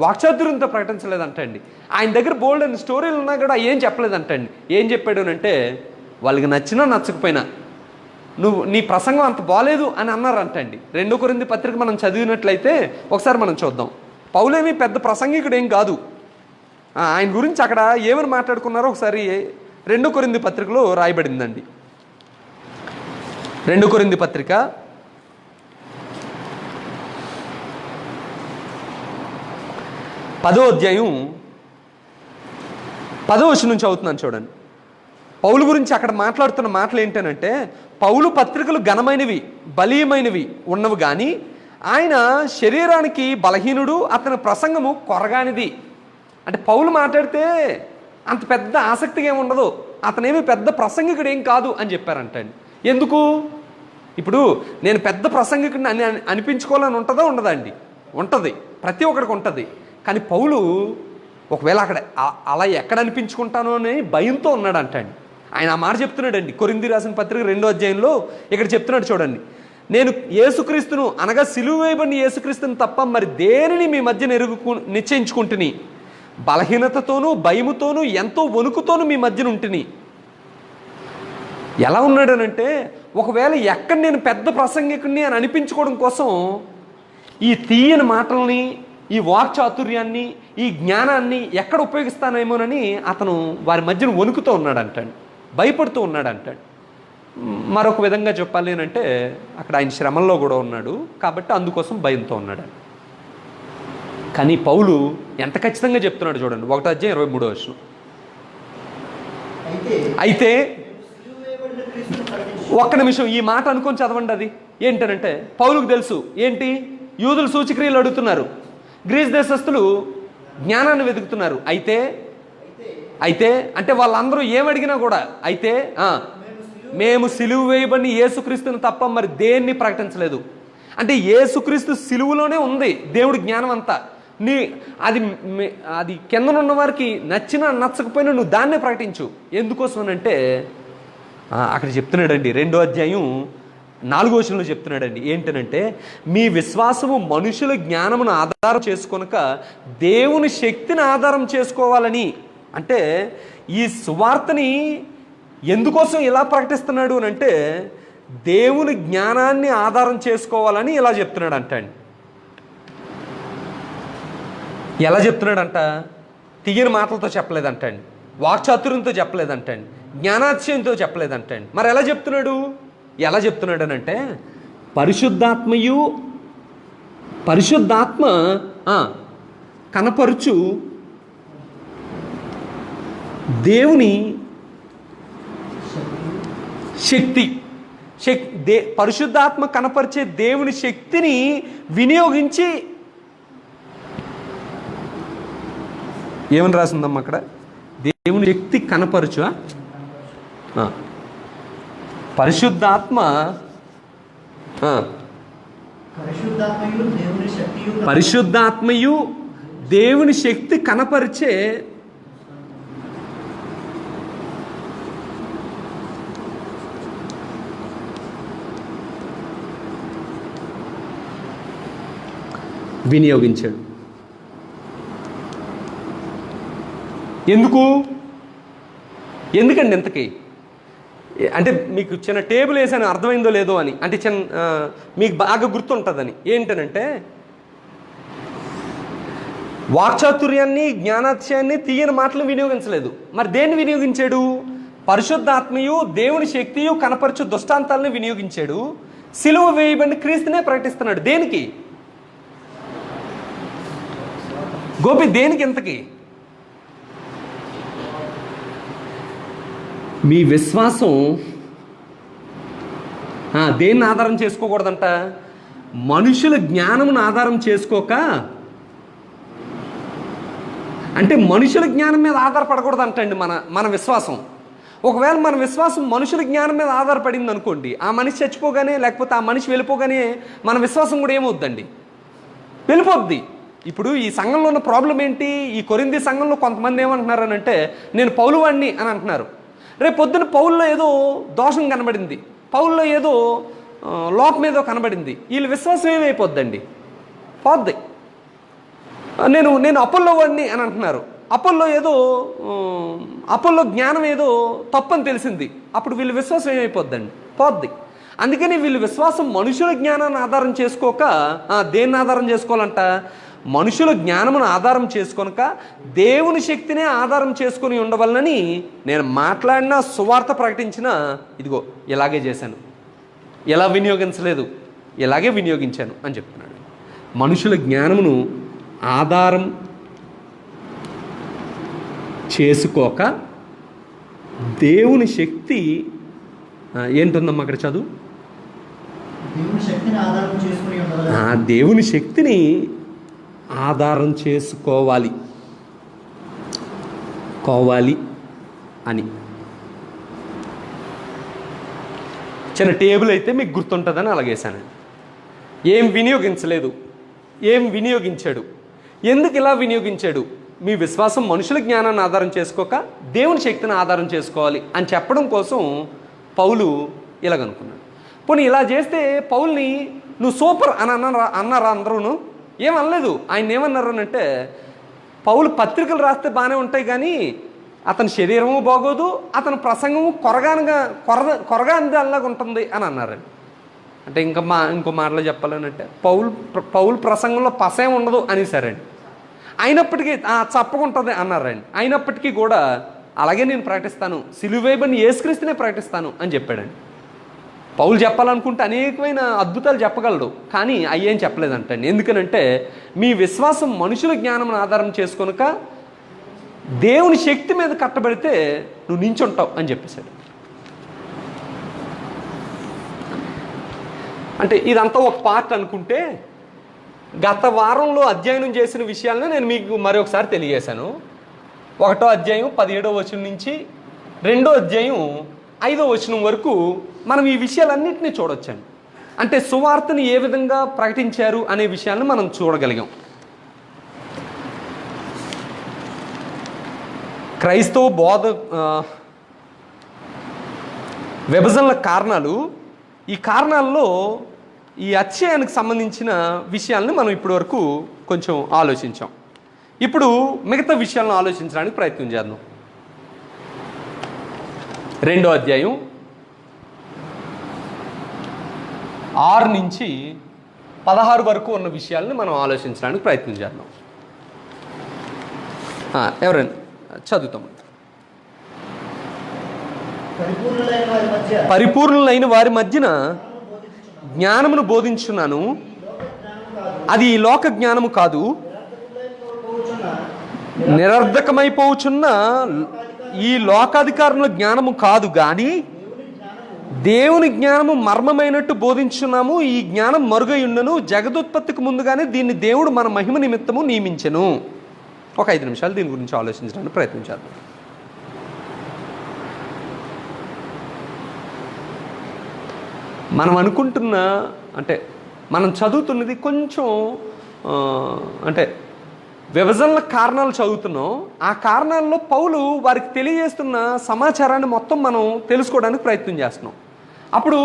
వాక్చాతుర్యంతో ప్రకటించలేదంటండి. ఆయన దగ్గర బోల్డ్ అని స్టోరీలు ఉన్నా కూడా ఏం చెప్పలేదంటండి. ఏం చెప్పాడు అని అంటే, వాళ్ళకి నచ్చినా నచ్చకపోయినా నీ ప్రసంగం అంత బాలేదు అని అన్నారంటండి. 2 కొరింథీ పత్రిక మనం చదివినట్లయితే ఒకసారి మనం చూద్దాం. పౌలేమి పెద్ద ప్రసంగికుడు ఏం కాదు. ఆయన గురించి అక్కడ ఏమని మాట్లాడుకున్నారో ఒకసారి 2 కొరింథీ పత్రికలో రాయబడిందండి. 2 కొరింథీ పత్రిక 10వ అధ్యాయం 10వ వచనం నుంచి అవుతున్నాను చూడండి. పౌలు గురించి అక్కడ మాట్లాడుతున్న మాటలు ఏంటనంటే, పౌలు పత్రికలు ఘనమైనవి, బలీయమైనవి ఉన్నవి, కానీ ఆయన శరీరానికి బలహీనుడు, అతని ప్రసంగము కొరగానిది. అంటే పౌలు మాట్లాడితే అంత పెద్ద ఆసక్తిగా ఏమి ఉండదు, అతనేమి పెద్ద ప్రసంగికుడు ఏం కాదు అని చెప్పారంటండి. ఎందుకు? ఇప్పుడు నేను పెద్ద ప్రసంగికుడిని అనిపించుకోవాలని ఉంటుందా ఉండదా అండి? ఉంటుంది, ప్రతి ఒక్కడికి ఉంటుంది. కానీ పౌలు ఒకవేళ అక్కడ అలా ఎక్కడ అనిపించుకుంటానో అని భయంతో ఉన్నాడు అంటండి. ఆయన ఆ మాట చెప్తున్నాడండి. కొరింథీ రాసిన పత్రిక 2వ అధ్యాయంలో ఇక్కడ చెప్తున్నాడు చూడండి. నేను యేసుక్రీస్తును అనగా సిలువ వేయబడిన యేసుక్రీస్తును తప్ప మరి దేనిని మీ మధ్య నిశ్చయించుకుంటుని, బలహీనతతోనూ భయముతోనూ ఎంతో వణుకుతోనూ మీ మధ్యన ఉంటుని. ఎలా ఉన్నాడనంటే, ఒకవేళ ఎక్కడ నేను పెద్ద ప్రసంగికుడిని అని అనిపించుకోవడం కోసం ఈ తీయని మాటల్ని, ఈ వాక్చాతుర్యాన్ని, ఈ జ్ఞానాన్ని ఎక్కడ ఉపయోగిస్తానేమోనని అతను వారి మధ్యన వణుకుతూ ఉన్నాడంటాడు, భయపడుతూ ఉన్నాడంటాడు. మరొక విధంగా చెప్పాలి అంటే అక్కడ ఆయన శ్రమల్లో కూడా ఉన్నాడు కాబట్టి అందుకోసం భయంతో ఉన్నాడు. కానీ పౌలు ఎంత ఖచ్చితంగా చెప్తున్నాడు చూడండి. 1వ అధ్యాయం 23వ వచనం. అయితే ఒక్క నిమిషం ఈ మాట అనుకొని చదవండి. అది ఏంటనంటే, పౌలుకు తెలుసు ఏంటి, యూదులు సూచక్రియలు అడుగుతున్నారు, గ్రీస్ దేశస్థులు జ్ఞానాన్ని వెతుకుతున్నారు. అయితే అంటే వాళ్ళందరూ ఏమడిగినా కూడా అయితే మేము సిలువ వేయబడిన యేసుక్రీస్తుని తప్ప మరి దేన్ని ప్రకటించలేదు. అంటే యేసుక్రీస్తు సిలువలోనే ఉంది దేవుడి జ్ఞానం అంతా. అది కిందనున్న వారికి నచ్చినా నచ్చకపోయినా నువ్వు దాన్నే ప్రకటించు. ఎందుకోసం అంటే అక్కడ చెప్తున్నాడండి 2వ అధ్యాయం 4వ వచనంలో చెప్తున్నాడండి. ఏంటనంటే, మీ విశ్వాసము మనుషుల జ్ఞానమును ఆధారం చేసుకొనక దేవుని శక్తిని ఆధారం చేసుకోవాలని. అంటే ఈ సువార్తని ఎందుకోసం ఇలా ప్రకటిస్తున్నాడు అని అంటే, దేవుని జ్ఞానాన్ని ఆధారం చేసుకోవాలని ఇలా చెప్తున్నాడు అంటండి. ఎలా చెప్తున్నాడంట? తీయని మాటలతో చెప్పలేదంటండి, వాక్చాతుర్యంతో చెప్పలేదంటండి, జ్ఞానాతిశయంతో చెప్పలేదంటండి. మరి ఎలా చెప్తున్నాడు? ఎలా చెప్తున్నాడనంటే, పరిశుద్ధాత్మ కనపరుచు దేవుని శక్తి, పరిశుద్ధాత్మ కనపరిచే దేవుని శక్తిని వినియోగించి, ఏమని రాసిందమ్మా అక్కడ? దేవుని శక్తి కనపరచు, పరిశుద్ధాత్మయు దేవుని శక్తి కనపరిచే వినియోగించాడు. ఎందుకండి ఇంతకీ? అంటే మీకు చిన్న టేబుల్ వేసాను, అర్థమైందో లేదో అని. అంటే మీకు బాగా గుర్తుంటుందని. ఏంటనంటే, వాక్చాతుర్యాన్ని, జ్ఞానాతిశయాన్ని, తీయని మాటలు వినియోగించలేదు. మరి దేన్ని వినియోగించాడు? పరిశుద్ధాత్మయు దేవుని శక్తియు కనపరచు దృష్టాంతాలను వినియోగించాడు. సిలువ వేయబడిన క్రీస్తునే ప్రకటిస్తున్నాడు. దేనికి గోపి? దేనికి ఇంతకీ? మీ విశ్వాసం దేన్ని ఆధారం చేసుకోకూడదంట? మనుషుల జ్ఞానమును ఆధారం చేసుకోక, అంటే మనుషుల జ్ఞానం మీద ఆధారపడకూడదంటండి మన విశ్వాసం. ఒకవేళ మన విశ్వాసం మనుషుల జ్ఞానం మీద ఆధారపడింది అనుకోండి, ఆ మనిషి చచ్చిపోగానే, లేకపోతే ఆ మనిషి వెళ్ళిపోగానే మన విశ్వాసం కూడా ఏమవుద్దండి? వెళ్ళిపోద్ది. ఇప్పుడు ఈ సంఘంలో ఉన్న ప్రాబ్లం ఏంటి? ఈ కొరింథీ సంఘంలో కొంతమంది ఏమంటున్నారనంటే, నేను పౌలు వాడిని అని అంటున్నారు. రేపు పొద్దున పౌల్లో ఏదో దోషం కనబడింది, పౌల్లో ఏదో లోపం ఏదో కనబడింది, వీళ్ళ విశ్వాసం ఏమైపోద్దండి? పోద్ది. నేను అపోల్లో వాడిని అని అంటున్నారు, అపోల్లో జ్ఞానం ఏదో తప్పని తెలిసింది, అప్పుడు వీళ్ళ విశ్వాసం ఏమైపోద్దండి? పోద్ది. అందుకని వీళ్ళ విశ్వాసం మనుషుల జ్ఞానాన్ని ఆధారం చేసుకోక, దేన్ని ఆధారం చేసుకోవాలంట? మనుషుల జ్ఞానమును ఆధారం చేసుకొనక దేవుని శక్తినే ఆధారం చేసుకుని ఉండవలనని నేను మాట్లాడిన, సువార్త ప్రకటించిన, ఇదిగో ఇలాగే చేశాను, ఎలా వినియోగించలేదు, ఇలాగే వినియోగించాను అని చెప్తున్నాడు. మనుషుల జ్ఞానమును ఆధారం చేసుకోక దేవుని శక్తి ఏంటుందమ్మా అక్కడ చదువు? దేవుని శక్తిని ఆధారం చేసుకోవాలి అని. చిన్న టేబుల్ అయితే మీకు గుర్తుంటుందని అలాగేశానండి. ఏం వినియోగించలేదు, ఏం వినియోగించాడు? ఎందుకు ఇలా వినియోగించాడు? మీ విశ్వాసం మనుషుల జ్ఞానాన్ని ఆధారం చేసుకోక దేవుని శక్తిని ఆధారం చేసుకోవాలి అని చెప్పడం కోసం పౌలు ఇలాగనుకున్నాడు. పోనీ ఇలా చేస్తే పౌల్ని నువ్వు సూపర్ అని అన్నారా అందరూను? ఏమనలేదు. ఆయన ఏమన్నారు అంటే, పౌలు పత్రికలు రాస్తే బాగానే ఉంటాయి కానీ అతని శరీరము బాగోదు, అతని ప్రసంగము కొరగాందాలాగా ఉంటుంది అని అన్నారండి. అంటే ఇంకో మాటలో చెప్పాలనంటే, పౌలు ప్రసంగంలో పసేం ఉండదు అనేసారండి. అయినప్పటికీ చప్పకుంటుంది అన్నారండి. అయినప్పటికీ కూడా అలాగే నేను ప్రకటిస్తాను, సిలువేయబడిన యేసుక్రీస్తునే ప్రకటిస్తాను అని చెప్పాడండి. పౌలు చెప్పాలనుకుంటే అనేకమైన అద్భుతాలు చెప్పగలడు, కానీ అయ్యేం చెప్పలేదంటండి. ఎందుకనంటే మీ విశ్వాసం మనుషుల జ్ఞానం ఆధారం చేసుకొనక దేవుని శక్తి మీద కట్టబడితే నువ్వు నించుంటావు అని చెప్పేశాడు. అంటే ఇదంతా ఒక పార్ట్ అనుకుంటే, గత వారంలో అధ్యయనం చేసిన విషయాలను నేను మీకు మరొకసారి తెలియజేశాను. 1వ అధ్యాయం 17వ వచనం నుంచి 2వ అధ్యాయం 5వ వచనం వరకు మనం ఈ విషయాలన్నింటినీ చూడొచ్చండి. అంటే సువార్తని ఏ విధంగా ప్రకటించారు అనే విషయాలను మనం చూడగలిగాం. విభజనల కారణాలు, ఈ కారణాల్లో ఈ అధ్యాయానికి సంబంధించిన విషయాలను మనం ఇప్పటివరకు కొంచెం ఆలోచించాం. ఇప్పుడు మిగతా విషయాలను ఆలోచించడానికి ప్రయత్నం చేద్దాం. 2వ అధ్యాయం 6 నుంచి 16 వరకు ఉన్న విషయాలను మనం ఆలోచించడానికి ప్రయత్నం చేద్దాం. ఎవరైనా చదువుతాం. పరిపూర్ణులైన వారి మధ్యన జ్ఞానమును బోధించున్నాను, అది ఈ లోక జ్ఞానము కాదు, నిరర్ధకమైపోవచ్చున్న ఈ లోకాధికారుల జ్ఞానము కాదు గాని దేవుని జ్ఞానము మర్మమైనట్టు బోధించున్నాము. ఈ జ్ఞానం మరుగై ఉన్నను, జగదుత్పత్తికి ముందుగానే దీన్ని దేవుడు మన మహిమ నిమిత్తము నియమించెను. ఒక 5 నిమిషాలు దీని గురించి ఆలోచించడానికి ప్రయత్నం చేద్దాం. మనం అనుకుంటున్న, అంటే మనం చదువుతున్నది కొంచెం అంటే విభజనల కారణాలు చదువుతున్నాం. ఆ కారణాల్లో పౌలు వారికి తెలియజేస్తున్న సమాచారాన్ని మొత్తం మనం తెలుసుకోవడానికి ప్రయత్నం చేస్తున్నాం. అప్పుడు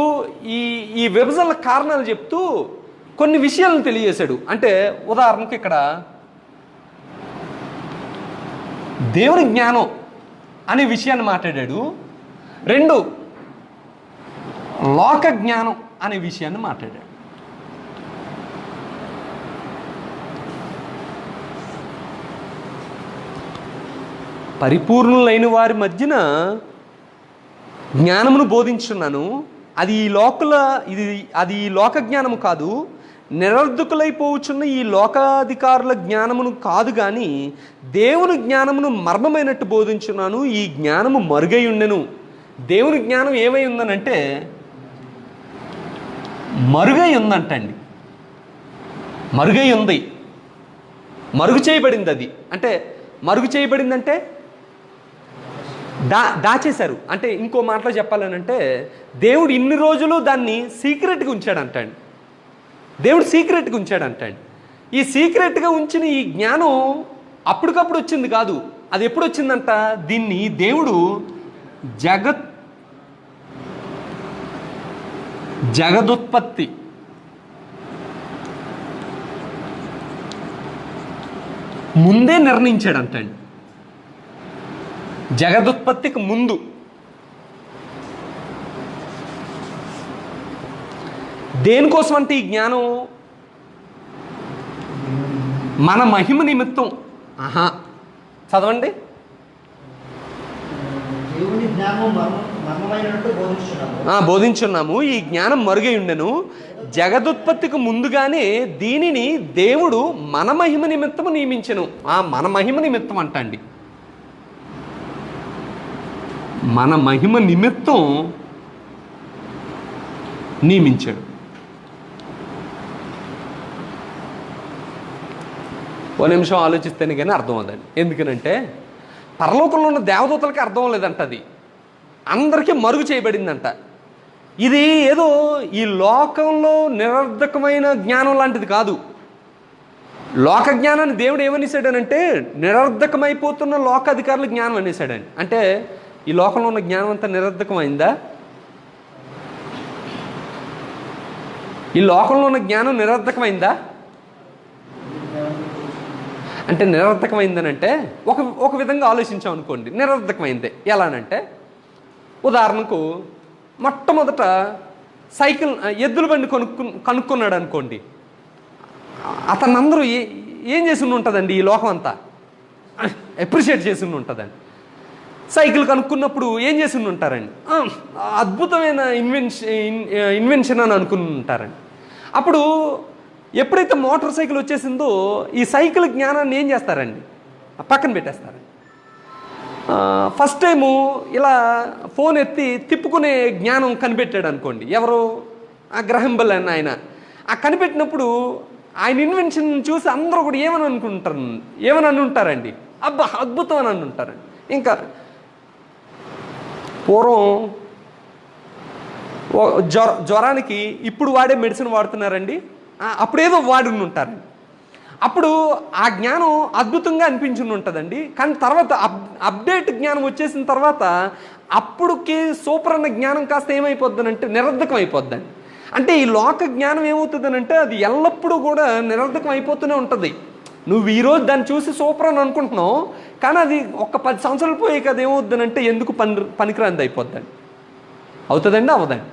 ఈ విభజనల కారణాలు చెప్తూ కొన్ని విషయాలను తెలియజేశాడు. అంటే ఉదాహరణకు ఇక్కడ దేవుని జ్ఞానం అనే విషయాన్ని మాట్లాడాడు. 2 లోక జ్ఞానం అనే విషయాన్ని మాట్లాడాడు. పరిపూర్ణులైన వారి మధ్యన జ్ఞానమును బోధించున్నాను, అది ఈ లోక జ్ఞానము కాదు, నిరర్ధకులైపోవచ్చున్న ఈ లోకాధికారుల జ్ఞానమును కాదు కానీ దేవుని జ్ఞానమును మర్మమైనట్టు బోధించున్నాను. ఈ జ్ఞానము మరుగై ఉండెను. దేవుని జ్ఞానం ఏమై ఉందనంటే మరుగై ఉందంటండి. మరుగై ఉంది, మరుగు చేయబడింది. అది అంటే మరుగు చేయబడిందంటే దాచేశారు. అంటే ఇంకో మాటలో చెప్పాలనంటే దేవుడు ఇన్ని రోజులు దాన్ని సీక్రెట్గా ఉంచాడంటండి. దేవుడు సీక్రెట్గా ఉంచాడంటండి. ఈ సీక్రెట్గా ఉంచిన ఈ జ్ఞానం అప్పటికప్పుడు వచ్చింది కాదు. అది ఎప్పుడు వచ్చిందంట? దీన్ని దేవుడు జగదుత్పత్తి ముందే నిర్ణయించాడంటండి. జగదుత్పత్తికి ముందు దేనికోసం అంటే ఈ జ్ఞానం మన మహిమ నిమిత్తం. చదవండి. బోధించున్నాము, ఈ జ్ఞానం మరుగై ఉండెను, జగదుత్పత్తికి ముందుగానే దీనిని దేవుడు మన మహిమ నిమిత్తము నియమించెను. మన మహిమ నిమిత్తం అంటండి. మన మహిమ నిమిత్తం నియమించాడు. ఓ నిమిషం ఆలోచిస్తేనే కానీ అర్థం అవుతుంది. ఎందుకనంటే పరలోకంలో ఉన్న దేవదూతలకి అర్థం లేదంట. అది అందరికీ మరుగు చేయబడిందంట. ఇది ఏదో ఈ లోకంలో నిరర్ధకమైన జ్ఞానం లాంటిది కాదు. లోక జ్ఞానాన్ని దేవుడు ఏమనేసాడనంటే నిరర్ధకమైపోతున్న లోకాధికారుల జ్ఞానం అనేసాడని. అంటే ఈ లోకంలో ఉన్న జ్ఞానం అంతా నిరర్ధకమైందా? ఈ లోకంలో ఉన్న జ్ఞానం నిరర్ధకమైందా? అంటే నిరర్ధకమైందనంటే ఒక విధంగా ఆలోచించాం అనుకోండి, నిరర్ధకమైందే. ఎలానంటే ఉదాహరణకు మొట్టమొదట సైకిల్, ఎద్దుల బండి కనుక్కున్నాడు అనుకోండి. అతను అందరూ ఏం చేసి ఉంటుందండి? ఈ లోకం అంతా అప్రిషియేట్ చేసి ఉంటుందండి. సైకిల్ కనుక్కున్నప్పుడు ఏం చేసి ఉంటారండి? అద్భుతమైన ఇన్వెన్షన్ అని అనుకుని ఉంటారండి. అప్పుడు ఎప్పుడైతే మోటార్ సైకిల్ వచ్చేసిందో ఈ సైకిల్ జ్ఞానాన్ని ఏం చేస్తారండి? పక్కన పెట్టేస్తారండి. ఫస్ట్ టైము ఇలా ఫోన్ ఎత్తి తిప్పుకునే జ్ఞానం కనిపెట్టాడు అనుకోండి. ఎవరు? గ్రహం బెల్ అని ఆయన. కనిపెట్టినప్పుడు ఆయన ఇన్వెన్షన్ చూసి అందరూ కూడా ఏమని అనుంటారండి? అబ్బా అద్భుతం అని అనుంటారండి. ఇంకా పూర్వం జ్వరానికి ఇప్పుడు వాడే మెడిసిన్ వాడుతున్నారండి, అప్పుడేదో వాడి ఉంటారండి. అప్పుడు ఆ జ్ఞానం అద్భుతంగా అనిపించుని ఉంటుందండి. కానీ తర్వాత అప్డేట్ జ్ఞానం వచ్చేసిన తర్వాత అప్పుడుకి సూపర్ అన్న జ్ఞానం కాస్త ఏమైపోద్దనంటే నిరర్ధకం అయిపోద్దండి. అంటే ఈ లోక జ్ఞానం ఏమవుతుందనంటే అది ఎల్లప్పుడూ కూడా నిరర్ధకం అయిపోతూనే ఉంటుంది. నువ్వు ఈరోజు దాన్ని చూసి సూపర్ అని అనుకుంటున్నావు, కానీ అది ఒక 10 సంవత్సరాలు పోయి కదా ఏమవుతుందనంటే ఎందుకు పనికిరాంది అయిపోద్దండి. అవుతుందండి, అవదండి.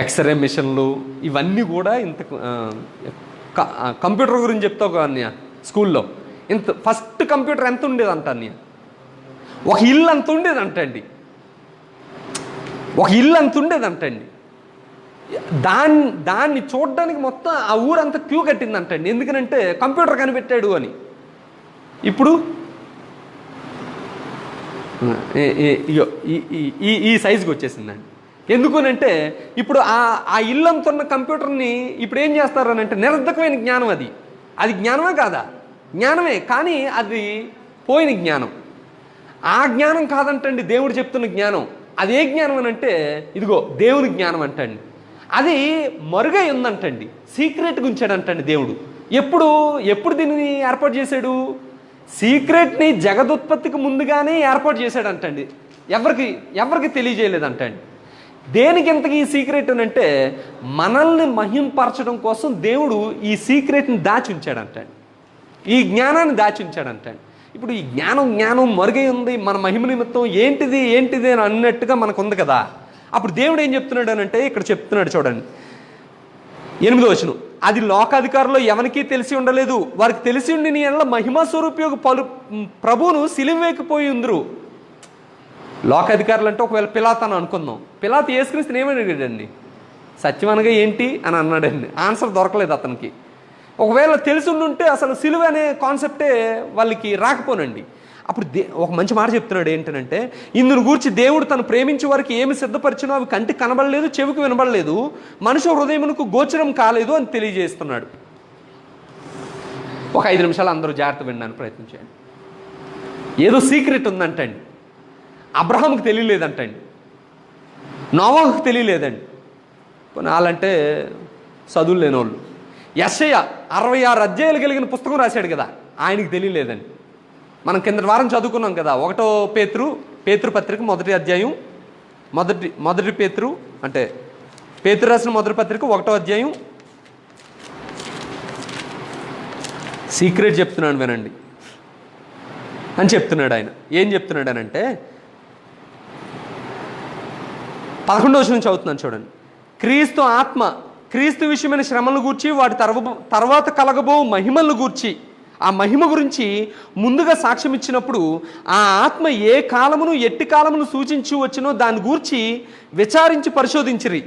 ఎక్స్రే మిషన్లు ఇవన్నీ కూడా ఇంత కంప్యూటర్ గురించి చెప్తావు కదా అన్నయ్య స్కూల్లో. ఫస్ట్ కంప్యూటర్ ఎంత ఉండేదంట అన్నయ్య? ఒక ఇల్లు అంత ఉండేదంటండి. ఒక ఇల్లు అంత ఉండేదంటండి. దాన్ని చూడడానికి మొత్తం ఆ ఊరంతా క్యూ కట్టిందంటండి. ఎందుకనంటే కంప్యూటర్ కనిపెట్టాడు అని. ఇప్పుడు ఈ సైజుకి వచ్చేసిందండి. ఎందుకనంటే ఇప్పుడు ఆ ఇల్లంతున్న కంప్యూటర్ని ఇప్పుడు ఏం చేస్తారనంటే నిరర్ధకమైన జ్ఞానం. అది జ్ఞానమే కాదా? జ్ఞానమే, కానీ అది పోయిన జ్ఞానం. ఆ జ్ఞానం కాదంటండి దేవుడు చెప్తున్న జ్ఞానం. అదే జ్ఞానం అని అంటే ఇదిగో దేవుని జ్ఞానం అంటండి. అది మరుగై ఉందంటండి, సీక్రెట్గా ఉంచాడంటండి దేవుడు. ఎప్పుడు దీన్ని ఏర్పాటు చేశాడు? సీక్రెట్ని జగదుత్పత్తికి ముందుగానే ఏర్పాటు చేశాడంటండి. ఎవరికి తెలియజేయలేదంటండి. దేనికి ఇంతకీ ఈ సీక్రెట్ అని అంటే మనల్ని మహింపరచడం కోసం దేవుడు ఈ సీక్రెట్ని దాచి ఉంచాడంటండి. ఈ జ్ఞానాన్ని దాచి ఉంచాడంటండి. ఇప్పుడు ఈ జ్ఞానం మరుగై ఉంది, మన మహిమ నిమిత్తం ఏంటిది అని అన్నట్టుగా మనకు ఉంది కదా. అప్పుడు దేవుడు ఏం చెప్తున్నాడు అని అంటే ఇక్కడ చెప్తున్నాడు చూడండి, 8వ వచనం. అది లోకాధికారులు ఎవరికీ తెలిసి ఉండలేదు, వారికి తెలిసి ఉండి నీ ఎడల మహిమా స్వరూపయోగ ప్రభువును సిలువేకిపోయి ఉందరు. లోకాధికారులు అంటే ఒకవేళ పిలాత్ అని అనుకుందాం. పిలాత్ యేసుక్రీస్తుని ఏమని అడిగాడండి? సత్యం అనగా ఏంటి అని అన్నాడండి. ఆన్సర్ దొరకలేదు అతనికి. ఒకవేళ తెలిసి ఉంటే అసలు సిలువ అనే కాన్సెప్టే వాళ్ళకి రాకపోనండి. అప్పుడు ఒక మంచి మాట చెప్తున్నాడు ఏంటంటే, ఇందును గూర్చి దేవుడు తను ప్రేమించే వారికి ఏమి సిద్ధపరిచినో అవి కంటికి కనబడలేదు, చెవికి వినబడలేదు, మనుషు హృదయమునకు గోచరం కాలేదు అని తెలియజేస్తున్నాడు. ఒక 5 నిమిషాలు అందరూ జాగ్రత్త వినడానికి ప్రయత్నం చేయండి. ఏదో సీక్రెట్ ఉందంటండి. అబ్రహాంకి తెలియలేదంటండి, నోవాహుకు తెలియలేదండి. నాలంటే చదువులు లేని వాళ్ళు. యెషయా 66 అధ్యాయాలు కలిగిన పుస్తకం రాశాడు కదా, ఆయనకి తెలియలేదండి. మనం కిందటి వారం చదువుకున్నాం కదా, 1వ పేతురు పత్రిక 1వ అధ్యాయం, మొదటి పేతురు అంటే పేతురు రాసిన మొదటి పత్రిక 1వ అధ్యాయం. సీక్రెట్ చెప్తున్నాడు వినండి అని చెప్తున్నాడు ఆయన. ఏం చెప్తున్నాడు అని అంటే 11వ వచనం చదువుతున్నాను చూడండి. క్రీస్తు విషయమైన శ్రమలను గూర్చి వాటి తర్వాత కలగబో మహిమలను గూర్చి, ఆ మహిమ గురించి ముందుగా సాక్ష్యం ఇచ్చినప్పుడు ఆ ఆత్మ ఏ కాలమును ఎట్టి కాలమును సూచించి వచ్చినో దాని గూర్చి విచారించి పరిశోధించిరి.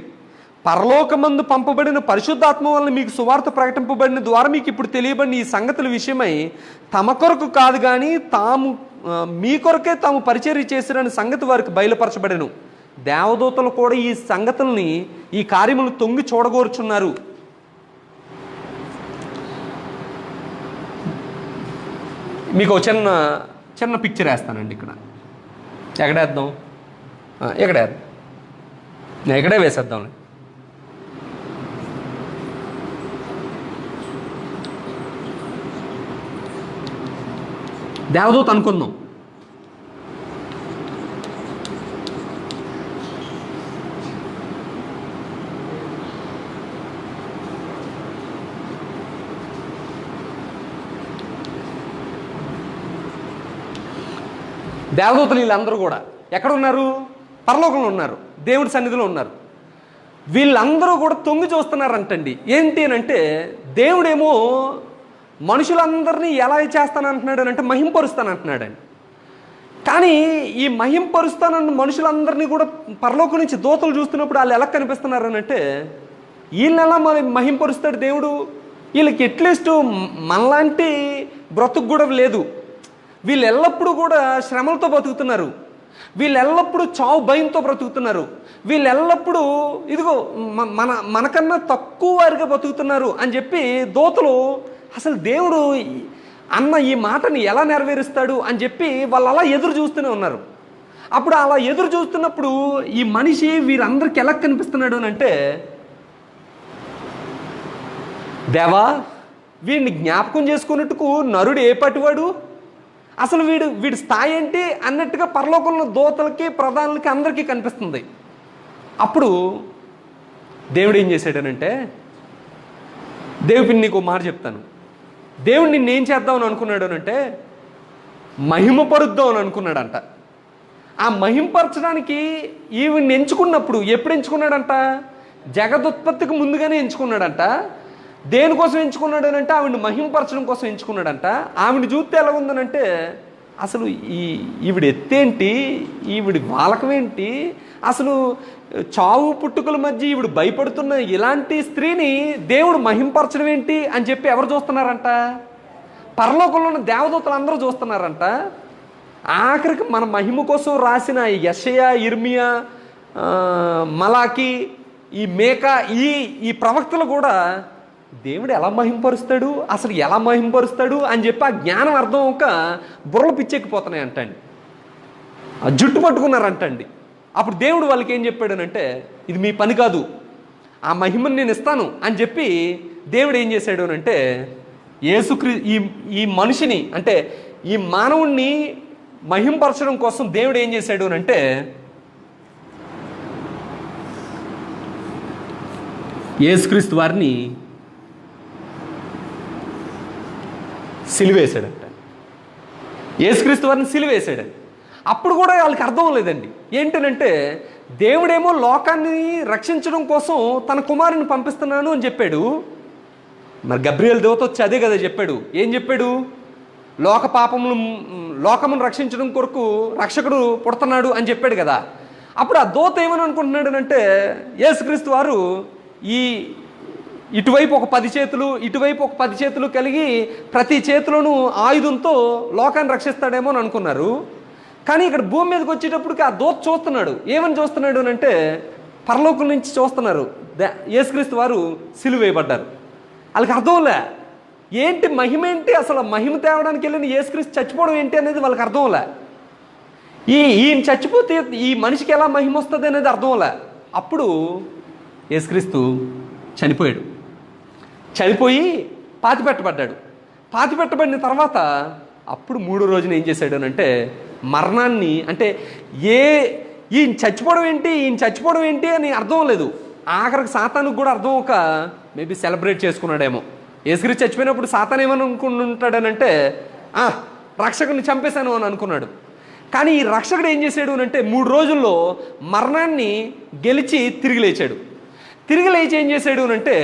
పరలోకమందు పంపబడిన పరిశుద్ధాత్మ వలన మీకు సువార్త ప్రకటింపబడిన ద్వారా మీకు ఇప్పుడు తెలియబడిన ఈ సంగతుల విషయమై తమ కొరకు కాదు కానీ మీ కొరకే తాము పరిచర్య చేసిరని సంగతి వారికి బయలుపరచబడెను. దేవదూతలు కూడా ఈ సంగతుల్ని, ఈ కార్యములు తొంగి చూడగోరుచున్నారు. మీకు చిన్న పిక్చర్ వేస్తానండి. ఎక్కడేద్దాం? ఎక్కడే వేసేద్దాం. దేవదూత అనుకుందాం. దేవదూతలు వీళ్ళందరూ కూడా ఎక్కడ ఉన్నారు? పరలోకంలో ఉన్నారు, దేవుడి సన్నిధిలో ఉన్నారు. వీళ్ళందరూ కూడా తొంగి చూస్తున్నారంటండి. ఏంటి అని అంటే దేవుడేమో మనుషులందరినీ ఎలా చేస్తానంటున్నాడు అని అంటే మహింపరుస్తానంటున్నాడండి. కానీ ఈ మహింపరుస్తానన్న మనుషులందరినీ కూడా పరలోకం నుంచి దూతలు చూస్తున్నప్పుడు వాళ్ళు ఎలా కనిపిస్తున్నారని అంటే వీళ్ళని ఎలా మహింపరుస్తాడు దేవుడు? వీళ్ళకి అట్లీస్ట్ మనలాంటి బ్రతుకు కూడా లేదు. వీళ్ళు ఎల్లప్పుడూ కూడా శ్రమలతో బతుకుతున్నారు. వీళ్ళు ఎల్లప్పుడూ చావు భయంతో బ్రతుకుతున్నారు. వీళ్ళు ఎల్లప్పుడూ ఇదిగో మనకన్నా తక్కువ వారిగా బతుకుతున్నారు అని చెప్పి దూతలు అసలు దేవుడు అన్న ఈ మాటని ఎలా నెరవేరుస్తాడు అని చెప్పి వాళ్ళు అలా ఎదురు చూస్తూనే ఉన్నారు. అప్పుడు అలా ఎదురు చూస్తున్నప్పుడు ఈ మనిషి వీరందరికీ ఎలా కనిపిస్తున్నాడు అని అంటే, దేవా వీడిని జ్ఞాపకం చేసుకున్నట్టుకు నరుడు ఏ పటివాడు, అసలు వీడి స్థాయి ఏంటి అన్నట్టుగా పరలోకంలో దూతలకి ప్రధానులకి అందరికీ కనిపిస్తుంది. అప్పుడు దేవుడు ఏం చేశాడనంటే, దేవుడిని నీకు మాట చెప్తాను, దేవుడు నిన్నేం చేద్దామని అనుకున్నాడు అంటే మహిమపరుద్దాం అని అనుకున్నాడంట. ఆ మహిమపరచడానికి ఈవిని ఎంచుకున్నప్పుడు ఎప్పుడు ఎంచుకున్నాడంట, జగదుత్పత్తికి ముందుగానే ఎంచుకున్నాడంట. దేనికోసం ఎంచుకున్నాడు అంటే ఆవిడ్ని మహిమపరచడం కోసం ఎంచుకున్నాడంట. ఆవిడ్ని చూస్తే ఎలా ఉందనంటే, అసలు ఈవిడ ఎత్తేంటి, ఈవిడి వాలకమేంటి, అసలు చావు పుట్టుకల మధ్య ఈవిడ భయపడుతున్న ఇలాంటి స్త్రీని దేవుడు మహిమపరచడం ఏంటి అని చెప్పి ఎవరు చూస్తున్నారంట, పరలోకంలో ఉన్న దేవదూతలు అందరూ చూస్తున్నారంట. ఆఖరికి మన మహిమ కోసం రాసిన యెషయా, ఇర్మియా, మలాకి, ఈ మేకా, ఈ ప్రవక్తలు కూడా దేవుడు ఎలా మహింపరుస్తాడు, అసలు ఎలా మహింపరుస్తాడు అని చెప్పి ఆ జ్ఞానం అర్థం ఒక బుర్రలు పిచ్చెక్కిపోతున్నాయి అంటండి. ఆ జుట్టు పట్టుకున్నారంటండి. అప్పుడు దేవుడు వాళ్ళకి ఏం చెప్పాడనంటే, ఇది మీ పని కాదు, ఆ మహిమను నేను ఇస్తాను అని చెప్పి దేవుడు ఏం చేశాడు అంటే, ఈ మనిషిని అంటే ఈ మానవుణ్ణి మహింపరచడం కోసం దేవుడు ఏం చేశాడు అంటే, యేసుక్రీస్తు వారిని సిలువేశాడంట. యేసుక్రీస్తు వారిని సిలువేశాడు. అప్పుడు కూడా వాళ్ళకి అర్థం లేదండి. ఏంటనంటే, దేవుడేమో లోకాన్ని రక్షించడం కోసం తన కుమారుని పంపిస్తున్నాను అని చెప్పాడు. మరి గబ్రియల్ దేవత వచ్చి అదే కదా చెప్పాడు. ఏం చెప్పాడు, లోకమును రక్షించడం కొరకు రక్షకుడు పుడుతున్నాడు అని చెప్పాడు కదా. అప్పుడు ఆ దూత ఏమని అనుకుంటున్నాడు అంటే, యేసుక్రీస్తు వారు ఇటువైపు ఒక 10 చేతులు, ఇటువైపు ఒక 10 చేతులు కలిగి ప్రతి చేతిలోనూ ఆయుధంతో లోకాన్ని రక్షిస్తాడేమో అని అనుకున్నారు. కానీ ఇక్కడ భూమి మీదకి వచ్చేటప్పటికి ఆ దూత చూస్తున్నాడు. ఏమని చూస్తున్నాడు అంటే, పరలోకం నుంచి చూస్తున్నారు, యేసుక్రీస్తు వారు సిలువ వేయబడ్డారు. వాళ్ళకి అర్థంలే ఏంటి మహిమ ఏంటి, అసలు మహిమ తేవడానికి వెళ్ళిన యేసుక్రీస్తు చచ్చిపోవడం ఏంటి అనేది వాళ్ళకి అర్థంలే. ఈయన చచ్చిపోతే ఈ మనిషికి ఎలా మహిమ వస్తుంది అనేది అర్థంలే. అప్పుడు యేసుక్రీస్తు చనిపోయాడు. చనిపోయి పాతిపెట్టబడ్డాడు. పాతిపెట్టబడిన తర్వాత అప్పుడు 3వ రోజున ఏం చేశాడు అంటే, మరణాన్ని అంటే ఈయన చచ్చిపోవడం ఏంటి అని అర్థం లేదు. ఆఖరికి సాతానుకు కూడా అర్థం ఒక మేబీ సెలబ్రేట్ చేసుకున్నాడేమో. యేసుక్రీస్తు చచ్చిపోయినప్పుడు సాతాను ఏమని అనుకుంటాడనంటే, రక్షకుని చంపేశాను అని అనుకున్నాడు. కానీ ఈ రక్షకుడు ఏం చేశాడు అంటే 3 రోజుల్లో మరణాన్ని గెలిచి తిరిగి లేచాడు. తిరిగి లేచి ఏం చేశాడు అంటే,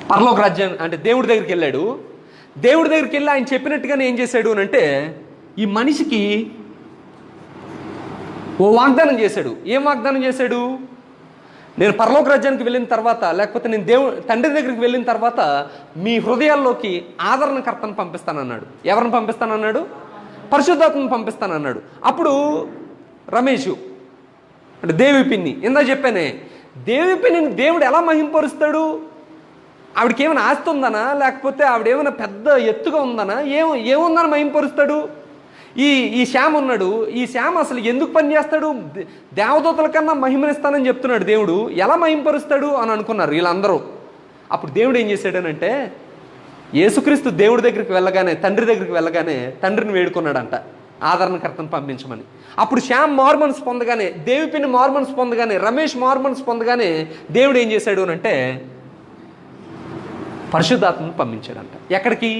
పరలోక రాజ్యం అంటే దేవుడి దగ్గరికి వెళ్ళాడు. దేవుడి దగ్గరికి వెళ్ళి ఆయన చెప్పినట్టుగానే ఏం చేశాడు అంటే, ఈ మనిషికి ఓ వాగ్దానం చేశాడు. ఏం వాగ్దానం చేశాడు, నేను పరలోక రాజ్యానికి వెళ్ళిన తర్వాత, లేకపోతే నేను తండ్రి దగ్గరికి వెళ్ళిన తర్వాత మీ హృదయాల్లోకి ఆదరణకర్తను పంపిస్తానన్నాడు. ఎవరిని పంపిస్తానన్నాడు, పరిశుద్ధాత్మను పంపిస్తానన్నాడు. అప్పుడు రమేషు అంటే దేవి పిన్ని, ఇందా చెప్పానే, దేవి పిన్నిని దేవుడు ఎలా మహింపరుస్తాడు, ఆవిడకి ఏమైనా ఆస్తి ఉందనా, లేకపోతే ఆవిడేమైనా పెద్ద ఎత్తుగా ఉందనా, ఏముందని మహింపరుస్తాడు. ఈ శ్యామ్ ఉన్నాడు, ఈ శ్యామ్ అసలు ఎందుకు పనిచేస్తాడు, దేవదూతల కన్నా మహిమనిస్తానని చెప్తున్నాడు దేవుడు, ఎలా మహింపరుస్తాడు అని అనుకున్నారు వీళ్ళందరూ. అప్పుడు దేవుడు ఏం చేశాడనంటే, యేసుక్రీస్తు దేవుడి దగ్గరికి వెళ్ళగానే, తండ్రి దగ్గరికి వెళ్ళగానే తండ్రిని వేడుకున్నాడంట ఆదరణకర్తను పంపించమని. అప్పుడు శ్యామ్ మార్మన్స్ పొందగానే, దేవిపిని మార్మన్స్ పొందగానే, రమేష్ మార్మన్స్ పొందగానే దేవుడు ఏం చేశాడు అంటే పరిశుద్ధాత్మను పంపించాడంట. ఎక్కడికి,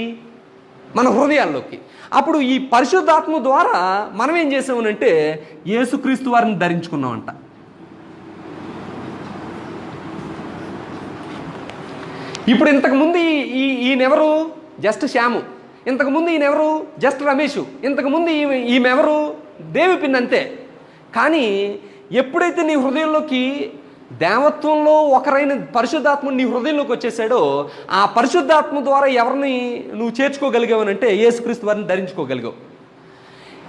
మన హృదయాల్లోకి. అప్పుడు ఈ పరిశుద్ధాత్మ ద్వారా మనం ఏం చేసామనంటే యేసుక్రీస్తు వారిని ధరించుకున్నామంట. ఇప్పుడు ఇంతకుముందు ఈయనెవరు, జస్ట్ శ్యాము. ఇంతకుముందు ఈయనెవరు, జస్ట్ రమేషు. ఇంతకుముందు ఈమెవరు, దేవి పిన్, అంతే. కానీ ఎప్పుడైతే నీ హృదయంలోకి దేవత్వంలో ఒకరైన పరిశుద్ధాత్మ నీ హృదయంలోకి వచ్చేసాడో, ఆ పరిశుద్ధాత్మ ద్వారా ఎవరిని నువ్వు చేర్చుకోగలిగావనంటే యేసుక్రీస్తు వారిని ధరించుకోగలిగావు.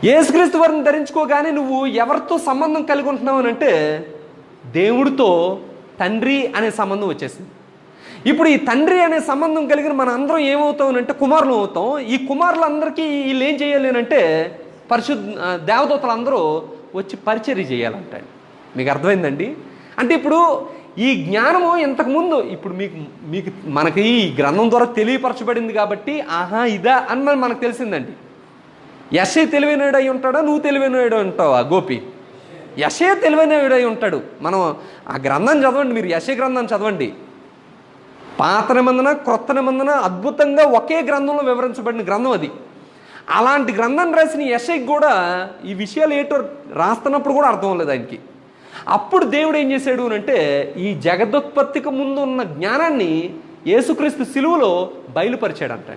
యేసుక్రీస్తు వారిని ధరించుకోగానే నువ్వు ఎవరితో సంబంధం కలిగి ఉంటున్నావనంటే దేవుడితో తండ్రి అనే సంబంధం వచ్చేసింది. ఇప్పుడు ఈ తండ్రి అనే సంబంధం కలిగిన మన అందరం ఏమవుతామనంటే కుమారులు అవుతాం. ఈ కుమారులందరికీ వీళ్ళు ఏం చేయాలి అంటే దేవదూతలందరూ వచ్చి పరిచర్య చేయాలంటాడు. మీకు అర్థమైందండి? అంటే ఇప్పుడు ఈ జ్ఞానము ఇంతకుముందు ఇప్పుడు మీకు మనకి ఈ గ్రంథం ద్వారా తెలియపరచబడింది కాబట్టి ఆహా ఇదా అని మనకు తెలిసిందండి. యెషయా తెలివైనడై ఉంటాడా, నువ్వు తెలివైనడై ఉంటావా గోపి? యెషయా తెలివైనడై ఉంటాడు. మనం ఆ గ్రంథం చదవండి, మీరు యెషయా గ్రంథం చదవండి. పాత నిబంధన క్రొత్త నిబంధన అద్భుతంగా ఒకే గ్రంథంలో వివరించబడిన గ్రంథం అది. అలాంటి గ్రంథం రాసిన యెషయాకి కూడా ఈ విషయాలు ఏంటో రాస్తున్నప్పుడు కూడా అర్థం లేదు ఆయనకి. అప్పుడు దేవుడు ఏం చేశాడు అంటే ఈ జగదోత్పత్తికి ముందు ఉన్న జ్ఞానాన్ని యేసుక్రీస్తు సిలువలో బయలుపరిచాడంట.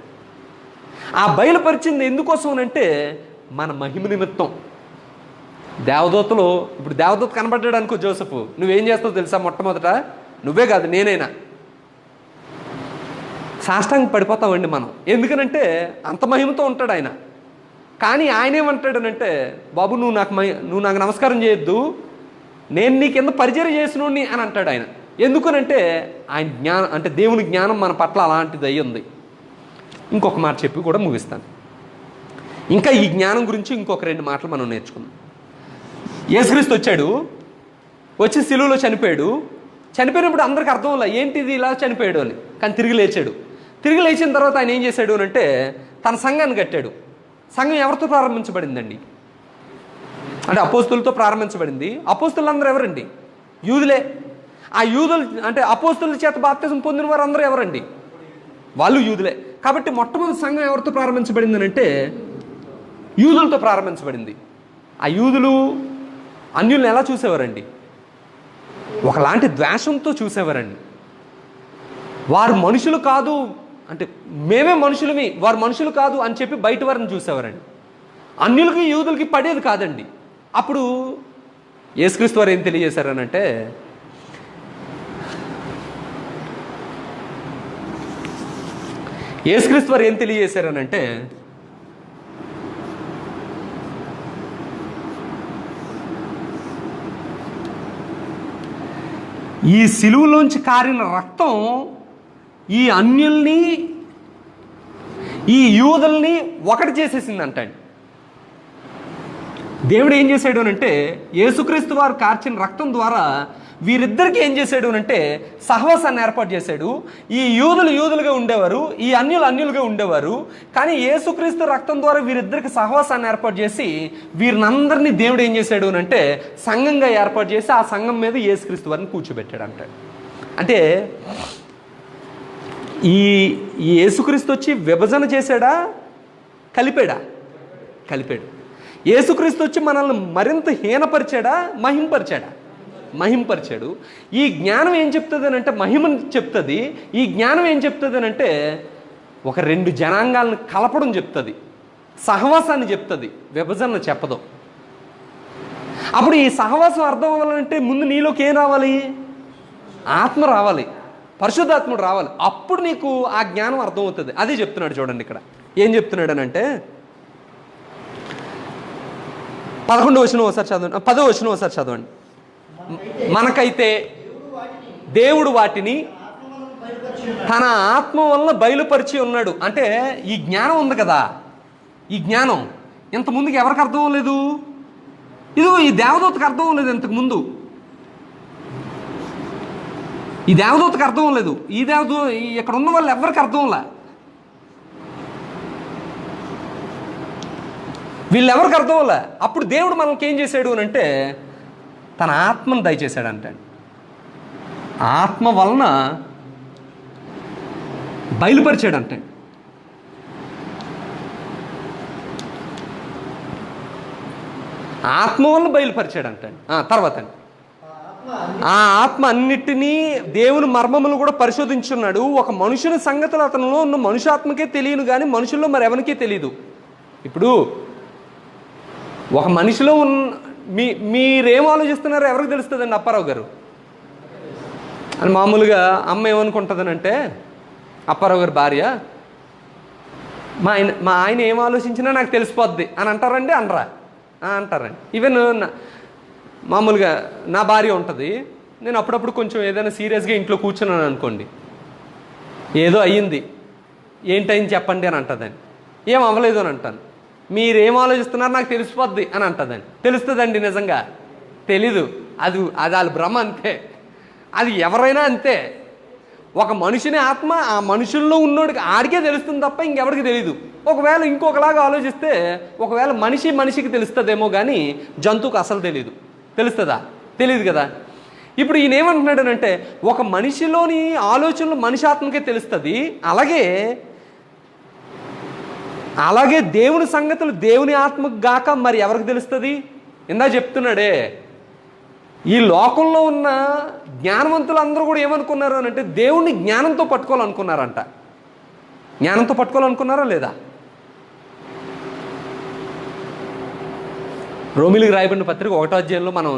ఆ బయలుపరిచింది ఎందుకోసం అంటే మన మహిమ నిమిత్తం. దేవదూతలు ఇప్పుడు దేవదూత కనబడ్డాడు అనుకో, జోసెఫ్ నువ్వేం చేస్తావు తెలుసా? మొట్టమొదట నువ్వే కాదు నేనైనా సాష్టాంగ పడిపోతామండి మనం. ఎందుకనంటే అంత మహిమతో ఉంటాడు ఆయన. కానీ ఆయన ఏమంటాడనంటే బాబు నువ్వు నాకు నమస్కారం చేయొద్దు, నేను నీ కింద పరిచర్య చేసినోడిని అని అంటాడు ఆయన. ఎందుకనంటే ఆయన జ్ఞానం అంటే దేవుని జ్ఞానం మన పట్ల అలాంటిది అయ్యి ఉంది. ఇంకొక మాట చెప్పి కూడా ముగిస్తాను. ఇంకా ఈ జ్ఞానం గురించి ఇంకొక 2 మాటలు మనం నేర్చుకుందాం. యేసుక్రీస్తు వచ్చాడు, వచ్చి సిలువలో చనిపోయాడు. చనిపోయినప్పుడు అందరికి అర్థం అవ్వలే ఏంటిది ఇలా చనిపోయాడు అని. కానీ తిరిగి లేచాడు. తిరిగి లేచిన తర్వాత ఆయన ఏం చేశాడు అంటే తన సంఘాన్ని కట్టాడు. సంఘం ఎవరితో ప్రారంభించబడిందండి అంటే అపోస్తులతో ప్రారంభించబడింది. అపోస్తులందరూ ఎవరండి? యూదులే. ఆ యూదులు అంటే అపోస్తుల చేత బాప్తిజం పొందిన వారు అందరూ ఎవరండి? వాళ్ళు యూదులే. కాబట్టి మొట్టమొదటి సంఘం ఎవరితో ప్రారంభించబడింది అంటే యూదులతో ప్రారంభించబడింది. ఆ యూదులు అన్యుల్ని ఎలా చూసేవారండి? ఒకలాంటి ద్వేషంతో చూసేవారండి. వారు మనుషులు కాదు అంటే మేమే మనుషులమి, వారు మనుషులు కాదు అని చెప్పి బయట వారిని చూసేవారండి. అన్యులకి యూదులకి పడేది కాదండి. అప్పుడు యేసుక్రీస్తు వారు ఏం తెలియజేశారనంటే ఈ సిలువలోంచి కారిన రక్తం ఈ అన్యుల్ని ఈ యూదుల్ని ఒకటి చేసేసిందంటండి. దేవుడు ఏం చేశాడు అంటే యేసుక్రీస్తు వారు కార్చిన రక్తం ద్వారా వీరిద్దరికి ఏం చేశాడు అంటే సహవాసాన్ని ఏర్పాటు చేశాడు. ఈ యూదులుగా ఉండేవారు, ఈ అన్యులుగా ఉండేవారు. కానీ యేసుక్రీస్తు రక్తం ద్వారా వీరిద్దరికి సహవాసాన్ని ఏర్పాటు చేసి వీరినందరినీ దేవుడు ఏం చేశాడు అంటే సంఘంగా ఏర్పాటు చేసి ఆ సంఘం మీద యేసుక్రీస్తు వారిని కూర్చోబెట్టాడు అంటాడు. అంటే ఈ యేసుక్రీస్తు వచ్చి విభజన చేశాడా, కలిపాడా? కలిపాడు. యేసుక్రీస్తు వచ్చి మనల్ని మరింత హీనపరిచాడా, మహింపరిచాడు. ఈ జ్ఞానం ఏం చెప్తుంది అని అంటే మహిమని చెప్తుంది. ఈ జ్ఞానం ఏం చెప్తుంది అని అంటే ఒక 2 జనాంగాలను కలపడం చెప్తుంది, సహవాసాన్ని చెప్తుంది, విభజన చెప్పదు. అప్పుడు ఈ సహవాసం అర్థం అవ్వాలంటే ముందు నీలోకి ఏం రావాలి? ఆత్మ రావాలి, పరిశుద్ధాత్ముడు రావాలి. అప్పుడు నీకు ఆ జ్ఞానం అర్థమవుతుంది. అదే చెప్తున్నాడు చూడండి. ఇక్కడ ఏం చెప్తున్నాడు అని అంటే 11వ వచనం ఒకసారి చదవండి, 10వ వచనం ఒకసారి చదవండి. మనకైతే దేవుడు వాటిని తన ఆత్మ వలన బయలుపరిచి ఉన్నాడు. అంటే ఈ జ్ఞానం ఉంది కదా, ఈ జ్ఞానం ఇంతకుముందుకు ఎవరికి అర్థం అవ్వలేదు? ఇదిగో ఈ దేవదూతకు అర్థం అవ్వలేదు ఇంతకుముందు. ఈ దేవదూతకు అర్థం అవ్వలేదు. ఇక్కడ ఉన్న వాళ్ళు ఎవరికి అర్థం అవ్వలే. వీళ్ళెవరికి అర్థం అవ్వలే. అప్పుడు దేవుడు మనకి ఏం చేశాడు అని అంటే తన ఆత్మను దయచేశాడు అంటే ఆత్మ వలన బయలుపరిచాడు అంటే ఆత్మ వలన బయలుపరిచాడు అంటే తర్వాత ఆ ఆత్మ అన్నిటినీ దేవుని మర్మములు కూడా పరిశోధించున్నాడు. ఒక మనుషుని సంగతులు అతనిలో ఉన్న మనుషాత్మకే తెలియను కానీ మనుషుల్లో మరి ఎవరికీ తెలియదు. ఇప్పుడు ఒక మనిషిలో మీరేం ఆలోచిస్తున్నారో ఎవరికి తెలుస్తుందండి? అప్పారావు గారు అని మామూలుగా అమ్మ ఏమనుకుంటుందని అంటే అప్పారావు గారి భార్య మా ఆయన ఏం ఆలోచించినా నాకు తెలిసిపోద్ది అని అంటారండి. అనరా? అంటారండి. ఈవెన్ మామూలుగా నా భార్య ఉంటుంది, నేను అప్పుడప్పుడు కొంచెం ఏదైనా సీరియస్గా ఇంట్లో కూర్చున్నాను అనుకోండి, ఏదో అయ్యింది, ఏంటైంది చెప్పండి అని అంటుందని. ఏం అవ్వలేదు అని అంటాను. మీరేం ఆలోచిస్తున్నారు నాకు తెలిసిపోద్ది అని అంటుందండి. తెలుస్తుందండి నిజంగా? తెలీదు. అది వాళ్ళ భ్రమ అంతే. అది ఎవరైనా అంతే. ఒక మనిషిని ఆత్మ ఆ మనుషుల్లో ఉన్నోడికి ఆడికే తెలుస్తుంది తప్ప ఇంకెవరికి తెలీదు. ఒకవేళ ఇంకొకలాగా ఆలోచిస్తే ఒకవేళ మనిషికి తెలుస్తుందేమో కానీ జంతువుకు అసలు తెలీదు. తెలుస్తుందా? తెలియదు కదా. ఇప్పుడు ఈయన ఏమంటున్నాడనంటే ఒక మనిషిలోని ఆలోచనలు మనిషి ఆత్మకే తెలుస్తుంది. అలాగే దేవుని సంగతులు దేవుని ఆత్మకు గాక మరి ఎవరికి తెలుస్తుంది? ఇందా చెప్తున్నాడే, ఈ లోకంలో ఉన్న జ్ఞానవంతులు అందరూ కూడా ఏమనుకున్నారు అని అంటే దేవుణ్ణి జ్ఞానంతో పట్టుకోవాలనుకున్నారంట. జ్ఞానంతో పట్టుకోవాలనుకున్నారా లేదా? రోమిలికి రాయబడిన పత్రిక 1వ అధ్యాయంలో మనం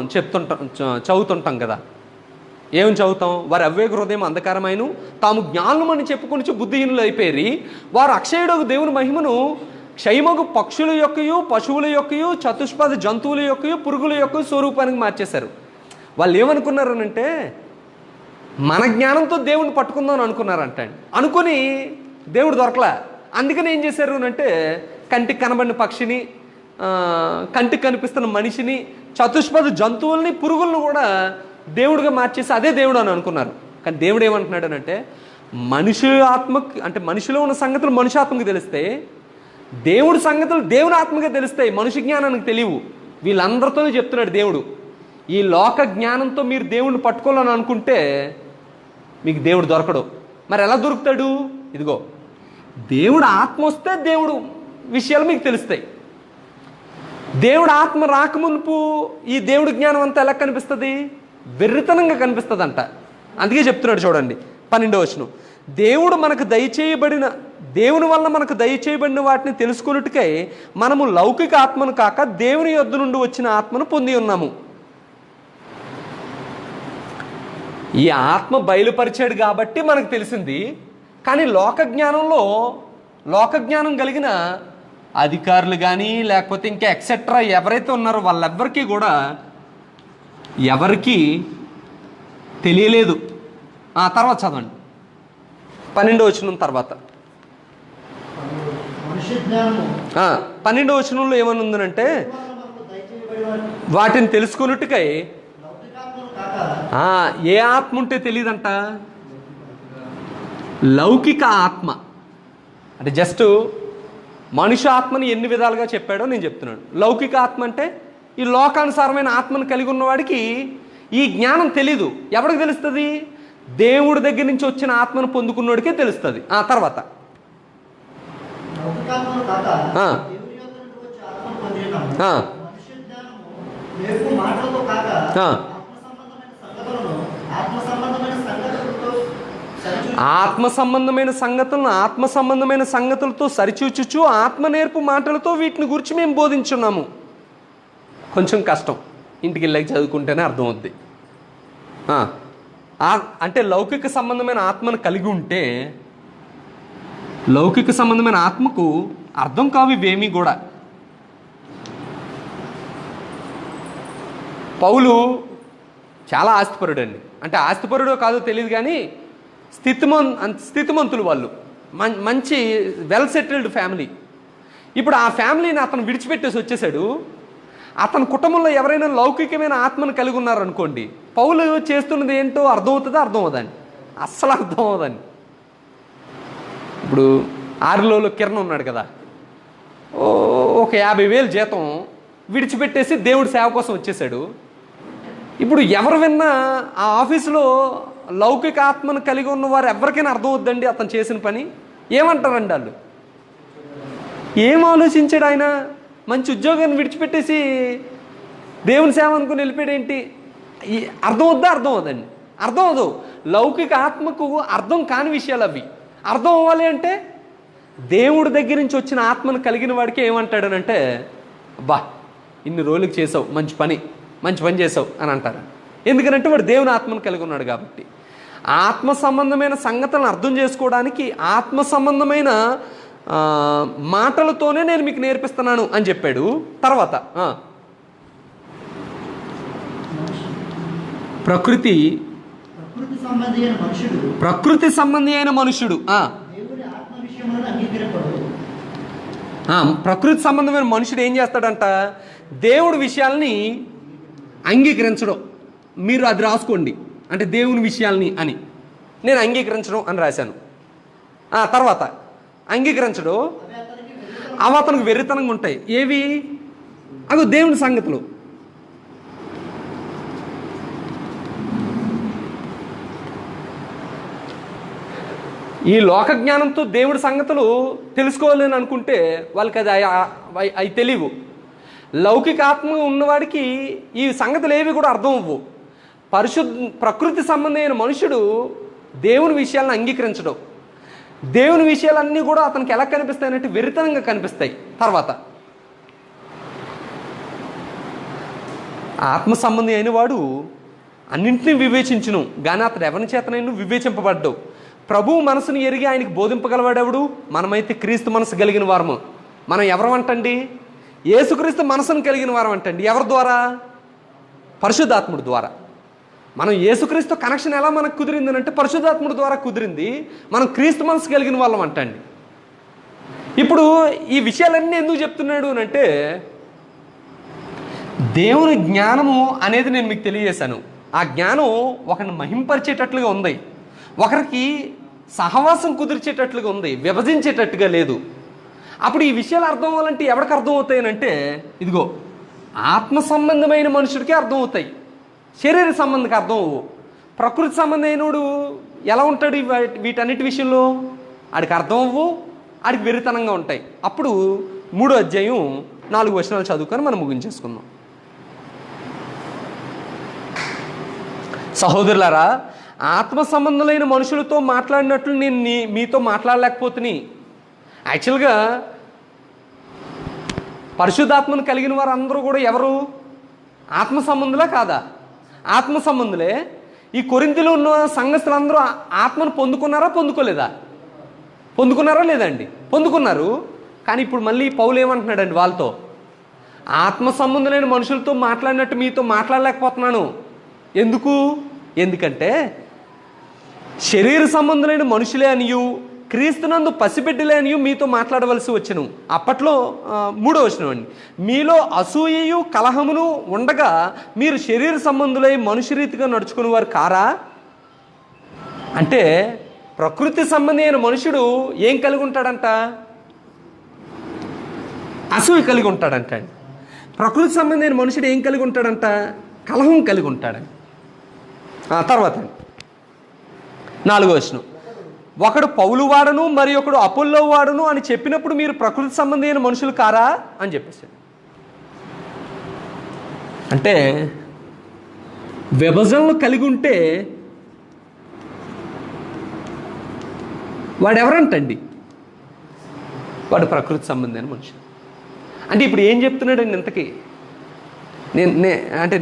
చదువుతుంటాం కదా. ఏమని చదువుతాం? వారి అవివేక హృదయం అంధకారమైన తాము జ్ఞానులమని చెప్పుకొని బుద్ధిహీనులు అయిపోయి వారు అక్షయుడకు దేవుని మహిమను క్షయమగు పక్షుల యొక్కయు పశువుల యొక్కయు చతుష్పద జంతువుల యొక్కయు పురుగుల యొక్క స్వరూపానికి మార్చేశారు. వాళ్ళు ఏమనుకున్నారనంటే మన జ్ఞానంతో దేవుడిని పట్టుకుందాం అనుకున్నారంట. అనుకుని దేవుడు దొరకలా. అందుకని ఏం చేశారు అంటే కంటికి కనబడిన పక్షిని, కంటికి కనిపిస్తున్న మనిషిని, చతుష్పద జంతువుల్ని, పురుగులను కూడా దేవుడిగా మార్చేసి అదే దేవుడు అని అనుకున్నారు. కానీ దేవుడు ఏమంటున్నాడనంటే మనిషి ఆత్మకి అంటే మనిషిలో ఉన్న సంగతులు మనిషి ఆత్మకి తెలుస్తాయి, దేవుడి సంగతులు దేవుని ఆత్మకి తెలుస్తాయి, మనిషి జ్ఞానానికి తెలియవు. వీళ్ళందరితోనే చెప్తున్నాడు దేవుడు, ఈ లోక జ్ఞానంతో మీరు దేవుడిని పట్టుకోవాలని అనుకుంటే మీకు దేవుడు దొరకడు. మరి ఎలా దొరుకుతాడు? ఇదిగో దేవుడు ఆత్మ వస్తే దేవుడు విషయాలు మీకు తెలుస్తాయి. దేవుడు ఆత్మ రాకమునుపు ఈ దేవుడి జ్ఞానం అంతా ఎలా కనిపిస్తుంది? వెర్రితనంగా కనిపిస్తుంది అంట. అందుకే చెప్తున్నాడు చూడండి 12వ వచనం, దేవుడు మనకు దయచేయబడిన దేవుని వల్ల మనకు దయచేయబడిన వాటిని తెలుసుకున్నట్టుకై మనము లౌకిక ఆత్మను కాక దేవుని యొద్ద నుండి వచ్చిన ఆత్మను పొంది ఉన్నాము. ఈ ఆత్మ బయలుపరిచాడు కాబట్టి మనకు తెలిసింది. కానీ లోక జ్ఞానం కలిగిన అధికారులు కానీ లేకపోతే ఇంకా ఎక్సెట్రా ఎవరైతే ఉన్నారో వాళ్ళెవ్వరికీ కూడా ఎవరికి తెలియలేదు. తర్వాత చదవండి 12వ వచనం తర్వాత 12వ వచనంలో ఏమని ఉందనంటే వాటిని తెలుసుకున్నట్టుకై ఏ ఆత్మ ఉంటే తెలియదంట? లౌకిక ఆత్మ. అంటే జస్ట్ మనిషి ఆత్మని ఎన్ని విధాలుగా చెప్పాడో నేను చెప్తున్నాను. లౌకిక ఆత్మ అంటే ఈ లోకానుసారమైన ఆత్మను కలిగి ఉన్నవాడికి ఈ జ్ఞానం తెలీదు. ఎవరికి తెలుస్తుంది? దేవుడి దగ్గర నుంచి వచ్చిన ఆత్మను పొందుకున్నోడికే తెలుస్తుంది. తర్వాత ఆత్మ సంబంధమైన సంగతులతో సరిచూచుచు ఆత్మ నేర్పు మాటలతో వీటిని గురించి మేము బోధించున్నాము. కొంచెం కష్టం, ఇంటికి వెళ్ళాక చదువుకుంటేనే అర్థమవుద్ది. అంటే లౌకిక సంబంధమైన ఆత్మను కలిగి ఉంటే లౌకిక సంబంధమైన ఆత్మకు అర్థం కావు ఇవేమీ కూడా. పౌలు చాలా ఆస్తిపరుడు అండి. అంటే ఆస్తిపరుడో కాదో తెలియదు కానీ స్థితిమంతులు వాళ్ళు, మంచి వెల్ సెటిల్డ్ ఫ్యామిలీ. ఇప్పుడు ఆ ఫ్యామిలీని అతను విడిచిపెట్టేసి వచ్చేసాడు. అతని కుటుంబంలో ఎవరైనా లౌకికమైన ఆత్మను కలిగి ఉన్నారనుకోండి, పౌలు చేస్తున్నది ఏంటో అర్థమవుతుందండి? అస్సలు అర్థం అవ్వదండి. ఇప్పుడు ఆరులో కిరణ్ ఉన్నాడు కదా, ఒక 50,000 జీతం విడిచిపెట్టేసి దేవుడి సేవ కోసం వచ్చేసాడు. ఇప్పుడు ఎవరు విన్నా ఆ ఆఫీసులో లౌకిక ఆత్మను కలిగి ఉన్న వారు ఎవరికైనా అర్థం అవుద్దండి అతను చేసిన పని? ఏమంటారండి వాళ్ళు? ఏం ఆలోచించాడు ఆయన? మంచి ఉద్యోగాన్ని విడిచిపెట్టేసి దేవుని సేవ అనుకుని వెళ్ళిపోయాడేంటి? అర్థం అవుద్దండి? అర్థం అవ్వదు. లౌకిక ఆత్మకు అర్థం కాని విషయాలు అవి. అర్థం అవ్వాలి అంటే దేవుడి దగ్గర నుంచి వచ్చిన ఆత్మను కలిగిన వాడికి ఏమంటాడనంటే, అబ్బా ఇన్ని రోజులకు చేసావు, మంచి పని చేసావు అని అంటారు. ఎందుకనంటే వాడు దేవుని ఆత్మను కలిగి ఉన్నాడు కాబట్టి. ఆత్మ సంబంధమైన సంగతులను అర్థం చేసుకోవడానికి ఆత్మ సంబంధమైన మాటలతోనే నేను మీకు నేర్పిస్తున్నాను అని చెప్పాడు. తర్వాత ప్రకృతి సంబంధి అయిన మనుషుడు ప్రకృతి సంబంధమైన మనుషుడు ఏం చేస్తాడంట, దేవుడి విషయాల్ని అంగీకరించడం. మీరు అది రాసుకోండి, అంటే దేవుని విషయాల్ని అని నేను అంగీకరించడం అని రాశాను. తర్వాత అంగీకరించడం అవి అతనికి వెర్రితనంగా ఉంటాయి. ఏవి? అగో దేవుని సంగతులు. ఈ లోక జ్ఞానంతో దేవుడి సంగతులు తెలుసుకోవాలని అనుకుంటే వాళ్ళకి అది అవి తెలియవు. లౌకిక ఆత్మ ఉన్నవాడికి ఈ సంగతులు ఏవి కూడా అర్థం అవ్వవు. ప్రకృతి సంబంధమైన మనుషుడు దేవుని విషయాలను అంగీకరించడం, దేవుని విషయాలన్నీ కూడా అతనికి ఎలా కనిపిస్తాయంటే వెరితనంగా కనిపిస్తాయి. తర్వాత ఆత్మ సంబంధి అయిన వాడు అన్నింటినీ వివేచించును, కానీ అతడు ఎవరి చేతనైనా వివేచింపబడ్డావు. ప్రభువు మనసును ఎరిగి ఆయనకి బోధింపగలవాడెవడు? మనమైతే క్రీస్తు మనసు కలిగిన వారము. మనం ఎవరం అంటండి? యేసుక్రీస్తు మనసును కలిగిన వారం అంటండి. ఎవరి ద్వారా? పరిశుద్ధాత్ముడి ద్వారా. మనం యేసుక్రీస్తు కనెక్షన్ ఎలా మనకు కుదిరింది అంటే పరిశుద్ధాత్ముడి ద్వారా కుదిరింది. మనం క్రీస్తు మనసు కలిగిన వాళ్ళం అంటండి. ఇప్పుడు ఈ విషయాలన్నీ ఎందుకు చెప్తున్నాడు అని అంటే దేవుని జ్ఞానము అనేది నేను మీకు తెలియజేశాను. ఆ జ్ఞానం ఒకరిని మహింపరిచేటట్లుగా ఉంది, ఒకరికి సహవాసం కుదిర్చేటట్లుగా ఉంది, విభజించేటట్టుగా లేదు. అప్పుడు ఈ విషయాలు అర్థం అవ్వాలంటే ఎవరికి అర్థం అవుతాయనంటే ఇదిగో ఆత్మ సంబంధమైన మనుషుడికి అర్థం అవుతాయి, శరీర సంబంధికి అర్థం అవ్వు. ప్రకృతి సంబంధమైనడు ఎలా ఉంటాడు వీటన్నిటి విషయంలో? ఆడికి అర్థం అవ్వు, ఆడికి వెరితనంగా ఉంటాయి. అప్పుడు 3వ అధ్యాయం 4 వచనాలు చదువుకొని మనం ముగించేసుకుందాం. సహోదరులారా, ఆత్మ సంబంధులైన మనుషులతో మాట్లాడినట్లు నేను మీతో మాట్లాడలేకపోతుని. యాక్చువల్గా పరిశుద్ధాత్మను కలిగిన వారు అందరూ కూడా ఎవరు? ఆత్మ సంబంధులే కాదా? ఆత్మ సంబంధులే. ఈ కొరింథీలో ఉన్న సంఘస్థులందరూ ఆత్మను పొందుకున్నారా పొందుకోలేదా? పొందుకున్నారా లేదండి? పొందుకున్నారు. కానీ ఇప్పుడు మళ్ళీ పౌలు ఏమంటున్నాడండి వాళ్ళతో, ఆత్మ సంబంధులైన మనుషులతో మాట్లాడినట్టు మీతో మాట్లాడలేకపోతున్నాను. ఎందుకంటే శరీర సంబంధులైన మనుషులే అనియు క్రీస్తునందు పసిబిడ్డలే అనియు మీతో మాట్లాడవలసి వచ్చును. అప్పట్లో 3వ వచనం అండి, మీలో అసూయయు కలహమును ఉండగా మీరు శరీర సంబంధులై మనుష్య రీతిగా నడుచుకునే వారు కారా? అంటే ప్రకృతి సంబంధి అయిన మనుషుడు ఏం కలిగి ఉంటాడంట? అసూయ కలిగి ఉంటాడంట. ప్రకృతి సంబంధి అయిన మనుషుడు ఏం కలిగి ఉంటాడంట? కలహం కలిగి ఉంటాడంట. తర్వాత 4వ వచనం, ఒకడు పౌలు వాడను మరి ఒకడు అపోల్లో వాడును అని చెప్పినప్పుడు మీరు ప్రకృతి సంబంధమైన మనుషులు కారా అని చెప్పేసాడు. అంటే విభజనలు కలిగి ఉంటే వాడెవరంటండి? వాడు ప్రకృతి సంబంధమైన మనుషులు. అంటే ఇప్పుడు ఏం చెప్తున్నాడండి ఇంతకీ?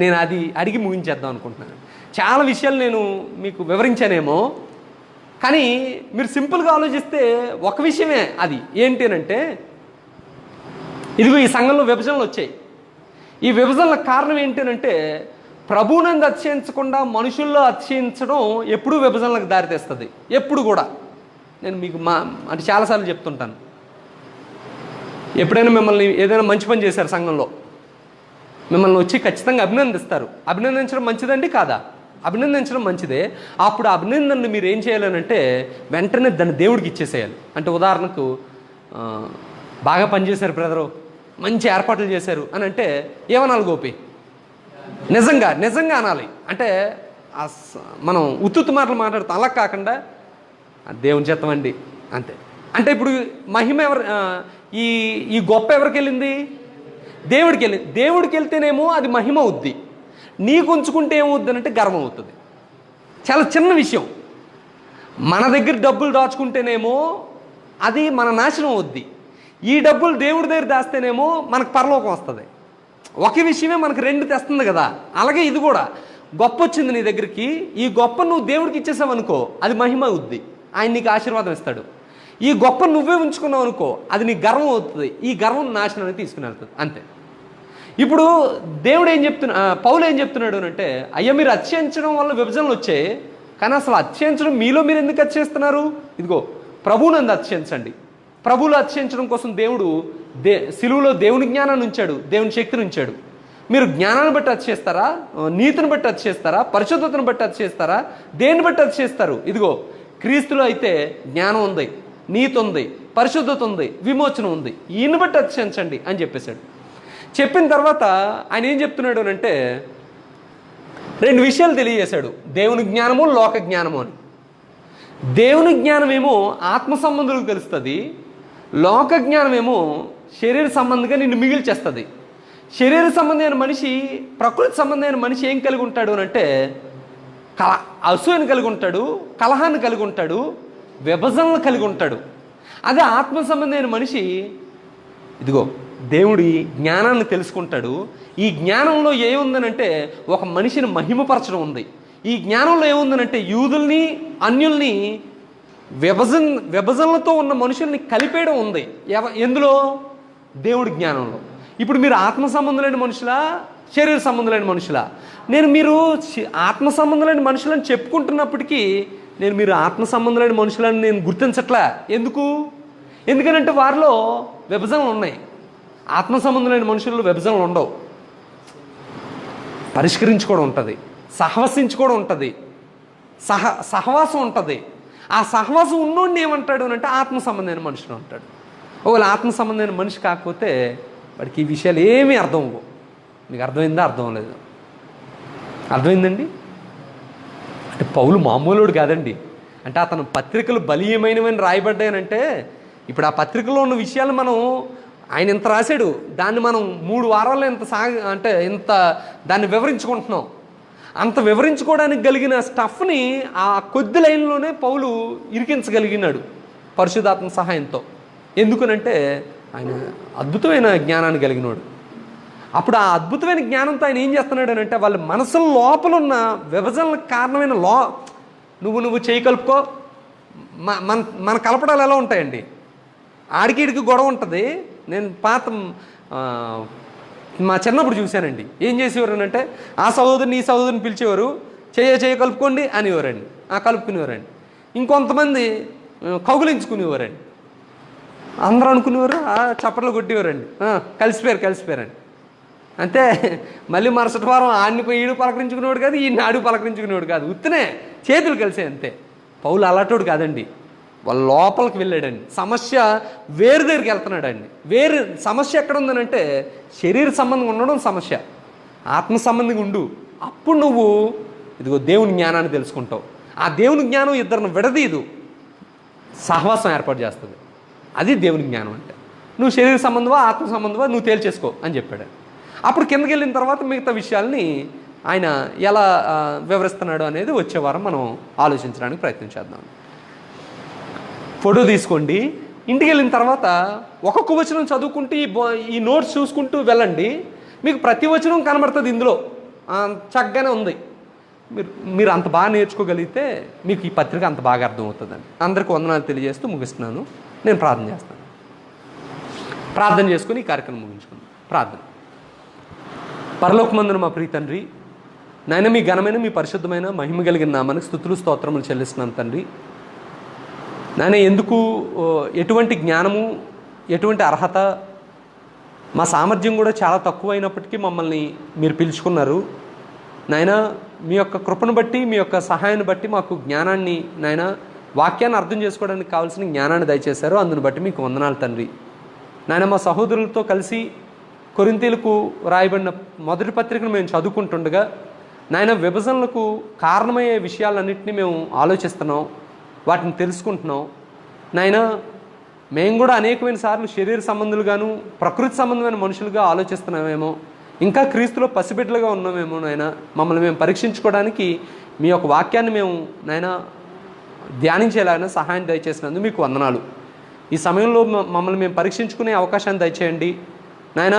నేను అది అడిగి ముగించేద్దాం అనుకుంటున్నాను. చాలా విషయాలు నేను మీకు వివరించానేమో, కానీ మీరు సింపుల్గా ఆలోచిస్తే ఒక విషయమే అది. ఏంటి అంటే ఇదిగో ఈ సంఘంలో విభజనలు వచ్చాయి. ఈ విభజనలకు కారణం ఏంటంటే ప్రభువునందు అతిశయించకుండా మనుషుల్లో అతిశయించడం ఎప్పుడూ విభజనలకు దారితీస్తుంది. ఎప్పుడు కూడా నేను మీకు అంటే చాలాసార్లు చెప్తుంటాను. ఎప్పుడైనా మిమ్మల్ని ఏదైనా మంచి పని చేశారు సంఘంలో, మిమ్మల్ని వచ్చి ఖచ్చితంగా అభినందిస్తారు. అభినందించడం మంచిదండి కాదా? అభినందించడం మంచిదే. అప్పుడు అభినందనను మీరు ఏం చేయాలనంటే వెంటనే దాన్ని దేవుడికి ఇచ్చేసేయాలి. అంటే ఉదాహరణకు బాగా పనిచేశారు బ్రదరు, మంచి ఏర్పాట్లు చేశారు అని అంటే ఏమనాలి గోపి? నిజంగా అనాలి. అంటే మనం ఉత్తుత్తు మాటలు మాట్లాడుతాం, అలా కాకుండా దేవుని చేతమండి అంతే. అంటే ఇప్పుడు మహిమ ఈ గొప్ప ఎవరికి వెళ్ళింది? దేవుడికి వెళ్ళింది. దేవుడికి వెళ్తేనేమో అది మహిమ అవుద్ది, నీకు ఉంచుకుంటే ఏమవుద్ది అంటే గర్వం అవుతుంది. చాలా చిన్న విషయం. మన దగ్గర డబ్బులు దాచుకుంటేనేమో అది మన నాశనం అవుద్ది. ఈ డబ్బులు దేవుడి దగ్గర దాస్తేనేమో మనకు పరలోకం వస్తుంది. ఒక విషయమే మనకు 2 తెస్తుంది కదా. అలాగే ఇది కూడా, గొప్ప వచ్చింది నీ దగ్గరికి, ఈ గొప్ప నువ్వు దేవుడికి ఇచ్చేసావు అనుకో, అది మహిమ అవుద్ది, ఆయన నీకు ఆశీర్వాదం ఇస్తాడు. ఈ గొప్ప నువ్వే ఉంచుకున్నావు అనుకో, అది నీ గర్వం అవుతుంది, ఈ గర్వం నాశనానికి తీసుకుని వెళ్తుంది అంతే. ఇప్పుడు దేవుడు పౌలు ఏం చెప్తున్నాడు అంటే, అయ్యా మీరు అతిశయించడం వల్ల విభజనలు వచ్చాయి, కానీ అసలు అతిశయించడం మీలో మీరు ఎందుకు అతిశయిస్తున్నారు? ఇదిగో ప్రభువునందు అతిశయించండి. ప్రభువులు అతిశయించడం కోసం దేవుడు సిలువలో దేవుని జ్ఞానాన్ని ఉంచాడు, దేవుని శక్తిని ఉంచాడు. మీరు జ్ఞానాన్ని బట్టి అతిశయిస్తారా, నీతిని బట్టి అతిశయిస్తారా, పరిశుద్ధతను బట్టి అతిశయిస్తారా, దేన్ని బట్టి అతిశయిస్తారు? ఇదిగో క్రీస్తులో అయితే జ్ఞానం ఉంది, నీతి ఉంది, పరిశుద్ధత ఉంది, విమోచన ఉంది, ఈయన్ని బట్టి అతిశయించండి అని చెప్పేశాడు. చెప్పిన తర్వాత ఆయన ఏం చెప్తున్నాడు అంటే 2 విషయాలు తెలియజేశాడు, దేవుని జ్ఞానము, లోక జ్ఞానము అని. దేవుని జ్ఞానమేమో ఆత్మ సంబంధులకు తెలుస్తుంది, లోక జ్ఞానమేమో శరీర సంబంధంగా నిన్ను మిగిల్చేస్తుంది. శరీర సంబంధమైన మనిషి, ప్రకృతి సంబంధమైన మనిషి ఏం కలిగి ఉంటాడు అని అంటే అసూయను కలిగి ఉంటాడు, కలహాన్ని కలిగి ఉంటాడు, విభజనలు కలిగి ఉంటాడు. అదే ఆత్మ సంబంధమైన మనిషి ఇదిగో దేవుడి జ్ఞానాన్ని తెలుసుకుంటాడు. ఈ జ్ఞానంలో ఏముందనంటే ఒక మనిషిని మహిమపరచడం ఉంది. ఈ జ్ఞానంలో ఏముందనంటే యూదుల్ని అన్యుల్ని విభజనలతో ఉన్న మనుషుల్ని కలిపేయడం ఉంది. ఎందులో? దేవుడి జ్ఞానంలో. ఇప్పుడు మీరు ఆత్మ సంబంధులైన మనుషులా, శరీర సంబంధులైన మనుషులా? మీరు ఆత్మ సంబంధులైన మనుషులని చెప్పుకుంటున్నప్పటికీ మీరు ఆత్మ సంబంధులైన మనుషులని నేను గుర్తించట్లా. ఎందుకనంటే వారిలో విభజనలు ఉన్నాయి. ఆత్మ సంబంధులైన మనుషుల్లో విభజనలు ఉండవు. పరిష్కరించుకోవడం ఉంటుంది, సహవసించుకోవడం ఉంటుంది, సహవాసం ఉంటుంది. ఆ సహవాసం ఉన్నోడిని ఏమంటాడు అంటే ఆత్మ సంబంధమైన మనుషులు అంటాడు. ఒకవేళ ఆత్మ సంబంధమైన మనిషి కాకపోతే వాడికి ఈ విషయాలు ఏమీ అర్థం అవ్వవు. మీకు అర్థమైందా? అర్థం లేదు. అర్థమైందండి? అంటే పౌలు మామూలుడు కాదండి. అంటే అతను పత్రికలు బలీయమైనవని రాయబడ్డాయనంటే ఇప్పుడు ఆ పత్రికలో ఉన్న విషయాలు మనం ఆయన ఇంత రాశాడు, దాన్ని మనం 3 వారాల్లో ఇంత దాన్ని వివరించుకుంటున్నాం. అంత వివరించుకోవడానికి కలిగిన స్టఫ్ని ఆ కొద్ది లైన్లోనే పౌలు ఇరికించగలిగినాడు పరిశుద్ధాత్మ సహాయంతో. ఎందుకనంటే ఆయన అద్భుతమైన జ్ఞానాన్ని కలిగినాడు. అప్పుడు ఆ అద్భుతమైన జ్ఞానంతో ఆయన ఏం చేస్తున్నాడు అంటే వాళ్ళ మనసుల లోపల ఉన్న విభజనలకు కారణమైన నువ్వు చేయి కలుపుకో, మన కలపడాలు ఎలా ఉంటాయండి? ఆడికిడికి గొడవ ఉంటుంది. నేను మా చిన్నప్పుడు చూశానండి. ఏం చేసేవారు అంటే ఆ సహోదరుని ఈ సహోదరుని పిలిచేవారు, చేయ కలుపుకోండి అనేవారండి, కలుపుకునేవారండి. ఇంకొంతమంది కౌగులించుకునేవారండి. అందరూ అనుకునేవారు, చప్పట్లు కొట్టేవారండి, కలిసిపోయారండి. అంతే. మళ్ళీ మరుసటి వారం ఈడు పలకరించుకునేవాడు కాదు, ఈ నాడు పలకరించుకునేవాడు కాదు, ఉత్తినే చేతులు కలిసే అంతే. పౌలు అలాంటోడు కాదండి. వాళ్ళ లోపలికి వెళ్ళాడండి. సమస్య వేరు దగ్గరికి వెళ్తున్నాడండి. సమస్య ఎక్కడ ఉందనంటే శరీర సంబంధంగా ఉండడం సమస్య. ఆత్మ సంబంధంగా ఉండు, అప్పుడు నువ్వు ఇదిగో దేవుని జ్ఞానాన్ని తెలుసుకుంటావు. ఆ దేవుని జ్ఞానం ఇద్దరిని విడదీదు, సహవాసం ఏర్పాటు చేస్తుంది. అది దేవుని జ్ఞానం అంటే. నువ్వు శరీర సంబంధమా ఆత్మ సంబంధమా నువ్వు తేల్చేసుకో అని చెప్పాడు. అప్పుడు కిందకి వెళ్ళిన తర్వాత మిగతా విషయాల్ని ఆయన ఎలా వివరిస్తున్నాడు అనేది వచ్చే వారం మనం ఆలోచించడానికి ప్రయత్నం చేద్దాం. ఫోటో తీసుకోండి. ఇంటికి వెళ్ళిన తర్వాత ఒక్కొక్క వచనం చదువుకుంటూ ఈ నోట్స్ చూసుకుంటూ వెళ్ళండి. మీకు ప్రతి వచనం కనబడుతుంది. ఇందులో చక్కగానే ఉంది. మీరు అంత బాగా నేర్చుకోగలిగితే మీకు ఈ పత్రిక అంత బాగా అర్థమవుతుందండి. అందరికీ వందనాలు తెలియజేస్తూ ముగిస్తున్నాను. నేను ప్రార్థన చేస్తాను. ప్రార్థన చేసుకుని ఈ కార్యక్రమం ముగించుకుందాం. ప్రార్థన. పరలోకమందున మా ప్రియ తండ్రి, నాయన మీ ఘనమైన మీ పరిశుద్ధమైన మహిమ కలిగిన నామానికి స్తుతులు స్తోత్రములు చెల్లిస్తున్నాను తండ్రి. నాయన ఎందుకు ఎటువంటి జ్ఞానము, ఎటువంటి అర్హత, మా సామర్థ్యం కూడా చాలా తక్కువైనప్పటికీ మమ్మల్ని మీరు పిలుచుకున్నారు. నాయన మీ యొక్క కృపను బట్టి, మీ యొక్క సహాయాన్ని బట్టి మాకు జ్ఞానాన్ని, నాయన వాక్యాన్ని అర్థం చేసుకోవడానికి కావాల్సిన జ్ఞానాన్ని దయచేశారు. అందుని బట్టి మీకు వందనాలు తండ్రి. నాయన మా సహోదరులతో కలిసి కొరింథీయులకు రాయబడిన మొదటి పత్రికను మేము చదువుకుంటుండగా నాయన విభజనలకు కారణమయ్యే విషయాలన్నింటినీ మేము ఆలోచిస్తున్నాం, వాటిని తెలుసుకుంటున్నాం. నాయన మేము కూడా అనేకమైన సార్లు శరీర సంబంధులుగాను ప్రకృతి సంబంధమైన మనుషులుగా ఆలోచిస్తున్నామేమో, ఇంకా క్రీస్తులో పసిబిడ్డలుగా ఉన్నామేమో. నాయన మమ్మల్ని మేము పరీక్షించుకోవడానికి మీ యొక్క వాక్యాన్ని మేము నాయన ధ్యానించేలాగా సహాయం దయచేసినందుకు మీకు వందనాలు. ఈ సమయంలో మమ్మల్ని మేము పరీక్షించుకునే అవకాశాన్ని దయచేయండి నాయన.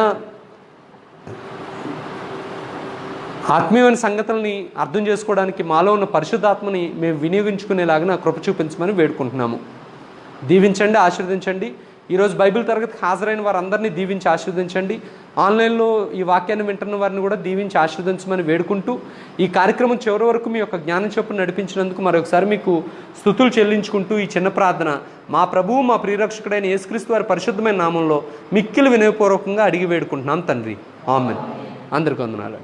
ఆత్మీయమైన సంగతుల్ని అర్థం చేసుకోవడానికి మాలో ఉన్న పరిశుద్ధాత్మని మేము వినియోగించుకునేలాగా కృప చూపించమని వేడుకుంటున్నాము. దీవించండి, ఆశీర్వదించండి. ఈరోజు బైబిల్ తరగతికి హాజరైన వారందరినీ దీవించి ఆశీర్వదించండి. ఆన్లైన్లో ఈ వాక్యాన్ని వింటున్న వారిని కూడా దీవించి ఆశీర్వదించమని వేడుకుంటూ, ఈ కార్యక్రమం చివరి వరకు మీ యొక్క జ్ఞానం చొప్పున నడిపించినందుకు మరొకసారి మీకు స్తుతులు చెల్లించుకుంటూ ఈ చిన్న ప్రార్థన మా ప్రభువు మా ప్రియరక్షకుడైన యేసుక్రీస్తు వారి పరిశుద్ధమైన నామంలో మిక్కిలి వినయపూర్వకంగా అడిగి వేడుకుంటున్నాం తండ్రి. ఆమేన్. అందరికీ వందనాలు.